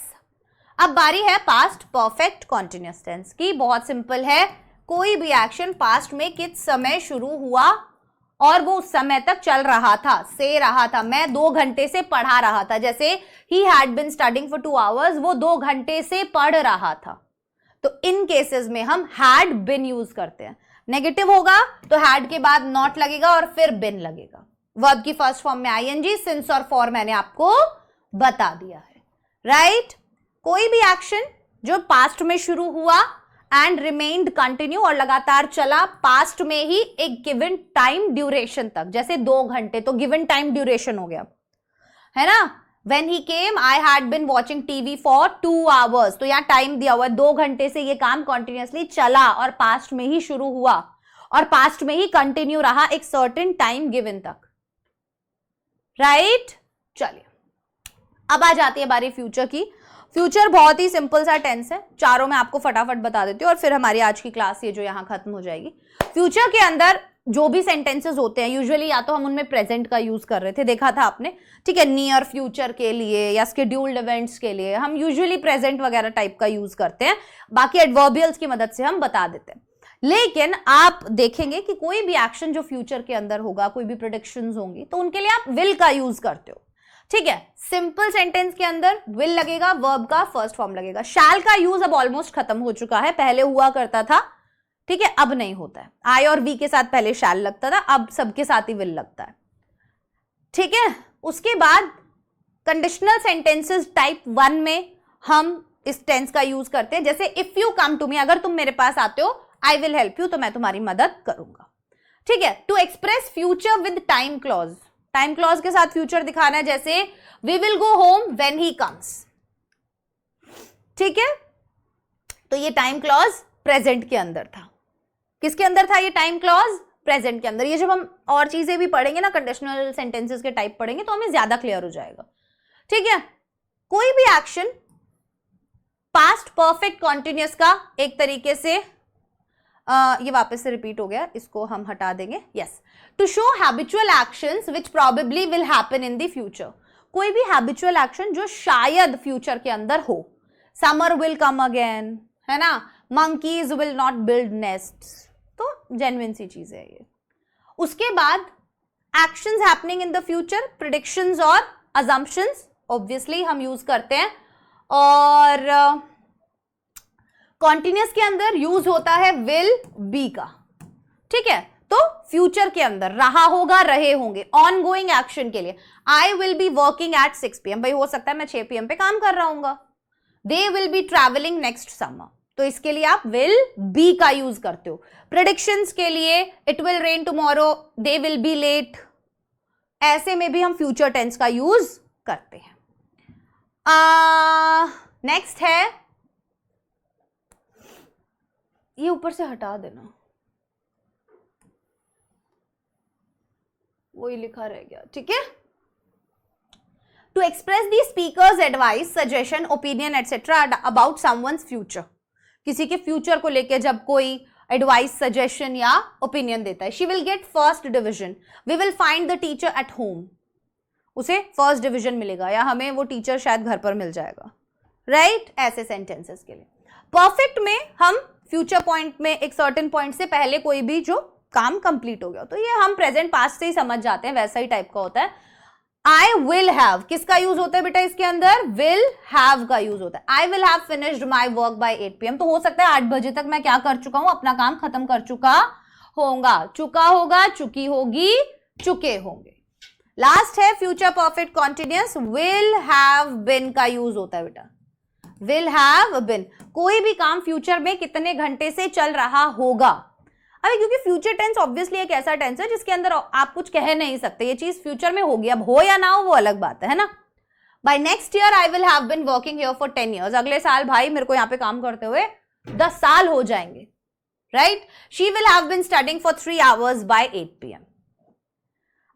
अब बारी है पास्ट परफेक्ट कॉन्टिन्यूअस टेंस की। बहुत सिंपल है, कोई भी एक्शन पास्ट में किस समय शुरू हुआ और वो उस समय तक चल रहा था, से रहा था। मैं 2 घंटे से पढ़ा रहा था, जैसे he had been studying for 2 hours, वो 2 घंटे से पढ़ रहा था। तो इन केसेस में हम had been यूज करते हैं। नेगेटिव होगा तो had के बाद not लगेगा और फिर been लगेगा। वर्ब की फर्स्ट फॉर्म में ing, सिंस और फॉर मैंने आपको बता दिया है, राइट? कोई भी एक्शन जो पास्ट में शुरू हुआ एंड रिमेन्ड कंटिन्यू और लगातार चला पास्ट में ही एक गिवन टाइम ड्यूरेशन तक, जैसे 2 घंटे, तो गिवन टाइम ड्यूरेशन हो गया, है ना? When he came, I had been watching TV for 2 hours, तो यहाँ टाइम दिया हुआ है, 2 घंटे से ये काम कंटिन्यूअसली चला और पास्ट में ही शुरू हुआ और पास्ट में ही कंटिन्यू रहा एक सर्टेन टाइम गिवन तक, राइट? चलिए, अब आ जाती है बारी फ्यूचर की। फ्यूचर बहुत ही सिंपल सा टेंस है, चारों में आपको फटाफट बता देती हूँ और फिर हमारी आज की क्लास ये जो यहाँ खत्म हो जाएगी। फ्यूचर के अंदर जो भी सेंटेंसेस होते हैं यूजुअली या तो हम उनमें प्रेजेंट का यूज कर रहे थे, देखा था आपने, ठीक है, नियर फ्यूचर के लिए या स्केड्यूल्ड इवेंट्स के लिए हम यूजुअली प्रेजेंट वगैरह टाइप का यूज करते हैं, बाकी एडवर्बियल्स की मदद से हम बता देते हैं। लेकिन आप देखेंगे कि कोई भी एक्शन जो फ्यूचर के अंदर होगा, कोई भी प्रेडिक्शंस होंगी, तो उनके लिए आप विल का यूज करते हो, ठीक है। सिंपल सेंटेंस के अंदर विल लगेगा, वर्ब का फर्स्ट फॉर्म लगेगा। शैल का यूज अब ऑलमोस्ट खत्म हो चुका है, पहले हुआ करता था, ठीक है, अब नहीं होता है। आई और वी के साथ पहले शैल लगता था, अब सबके साथ ही विल लगता है, ठीक है। उसके बाद कंडीशनल सेंटेंसेस टाइप 1 में हम इस टेंस का यूज करते हैं, जैसे if you come to me, अगर तुम मेरे पास आते हो, आई विल हेल्प यू, तो मैं तुम्हारी मदद करूंगा, ठीक है। To express future with time clause, time clause के साथ फ्यूचर दिखाना है, जैसे we will go home when he comes, ठीक है। तो ये टाइम क्लॉज प्रेजेंट के अंदर था। किसके अंदर था ये टाइम क्लॉज? प्रेजेंट के अंदर। ये जब हम और चीजें भी पढ़ेंगे ना, कंडीशनल सेंटेंसेस के टाइप पढ़ेंगे, तो हमें ज्यादा क्लियर हो जाएगा, ठीक है। कोई भी एक्शन पास्ट परफेक्ट कॉन्टिन्यूअस का एक तरीके से ये वापस से रिपीट हो गया, इसको हम हटा देंगे, yes. To show habitual actions which probably will happen in the future, कोई भी हैबिचुअल एक्शन जो शायद फ्यूचर के अंदर हो, समर विल कम अगेन, है ना, monkeys will not build nests, तो जेन्युइन सी चीज है ये। उसके बाद actions happening in the future, predictions और अजम्पशंस ऑब्वियसली हम यूज करते हैं, और कॉन्टिन्यूअस के अंदर यूज होता है विल बी का, ठीक है, तो फ्यूचर के अंदर रहा होगा, रहे होंगे, ऑन गोइंग एक्शन के लिए I will be working at 6 PM, भाई हो सकता है मैं 6 PM पे काम कर रहा हूंगा। They will be travelling next summer, तो इसके लिए आप विल बी का यूज करते हो। प्रेडिक्शंस के लिए it will rain tomorrow, they will be late, ऐसे में भी हम फ्यूचर टेंस का यूज करते हैं। नेक्स्ट है, ये ऊपर से हटा देना, वही लिखा रह गया, ठीक है। To express the speaker's advice, suggestion, opinion etcetera about someone's future, किसी के फ्यूचर को लेके जब कोई एडवाइस, सजेशन या ओपिनियन देता है। She will get first division, we will find the teacher at home, उसे फर्स्ट डिविजन मिलेगा या हमें वो टीचर शायद घर पर मिल जाएगा, राइट? ऐसे सेंटेंसेस के लिए। परफेक्ट में हम फ्यूचर पॉइंट में एक सर्टेन पॉइंट से पहले कोई भी जो काम कंप्लीट हो गया, तो ये हम प्रेजेंट पास्ट से ही समझ जाते हैं, वैसा ही टाइप का होता है। आई विल हैव, किसका यूज होता है बेटा इसके अंदर? विल हैव का यूज होता है। आई will have finished my work by 8 PM, तो हो सकता है 8 बजे तक मैं क्या कर चुका हूं, अपना काम खत्म कर चुका होगा, चुका होगा, चुकी होगी, चुके होंगे। लास्ट है future perfect continuous, will have been का यूज होता है बेटा, विल हैव बिन, कोई भी काम फ्यूचर में कितने घंटे से चल रहा होगा। अभी क्योंकि फ्यूचर टेंस ऑब्वियसली एक ऐसा टेंस है जिसके अंदर आप कुछ कह नहीं सकते, ये चीज फ्यूचर में होगी, अब हो या ना हो वो अलग बात है ना। By next year I will have been working here for 10 years, अगले साल भाई मेरे को यहाँ पे काम करते हुए 10 साल हो जाएंगे, right? She will have been studying for 3 hours by 8 PM।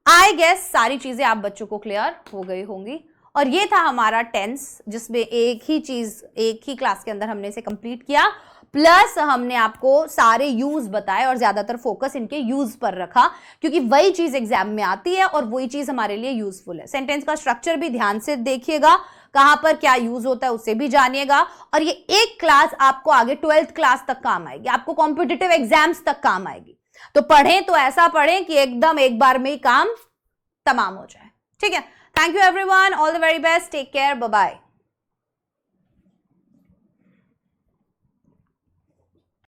I guess सारी चीजें आप बच्चों को क्लियर हो गई होंगी, और ये था हमारा टेंस जिसमें एक ही चीज एक ही क्लास के अंदर हमने इसे कंप्लीट किया, प्लस हमने आपको सारे यूज बताए और ज्यादातर फोकस इनके यूज पर रखा, क्योंकि वही चीज एग्जाम में आती है और वही चीज हमारे लिए यूजफुल है। सेंटेंस का स्ट्रक्चर भी ध्यान से देखिएगा, कहां पर क्या यूज होता है उसे भी जानिएगा, और ये एक क्लास आपको आगे 12th क्लास तक काम आएगी, आपको कॉम्पिटिटिव एग्जाम्स तक काम आएगी। तो पढ़ें तो ऐसा पढ़ें कि एकदम एक बार में ही काम तमाम हो जाए, ठीक है? Thank you everyone, all the very best, take care, bye bye.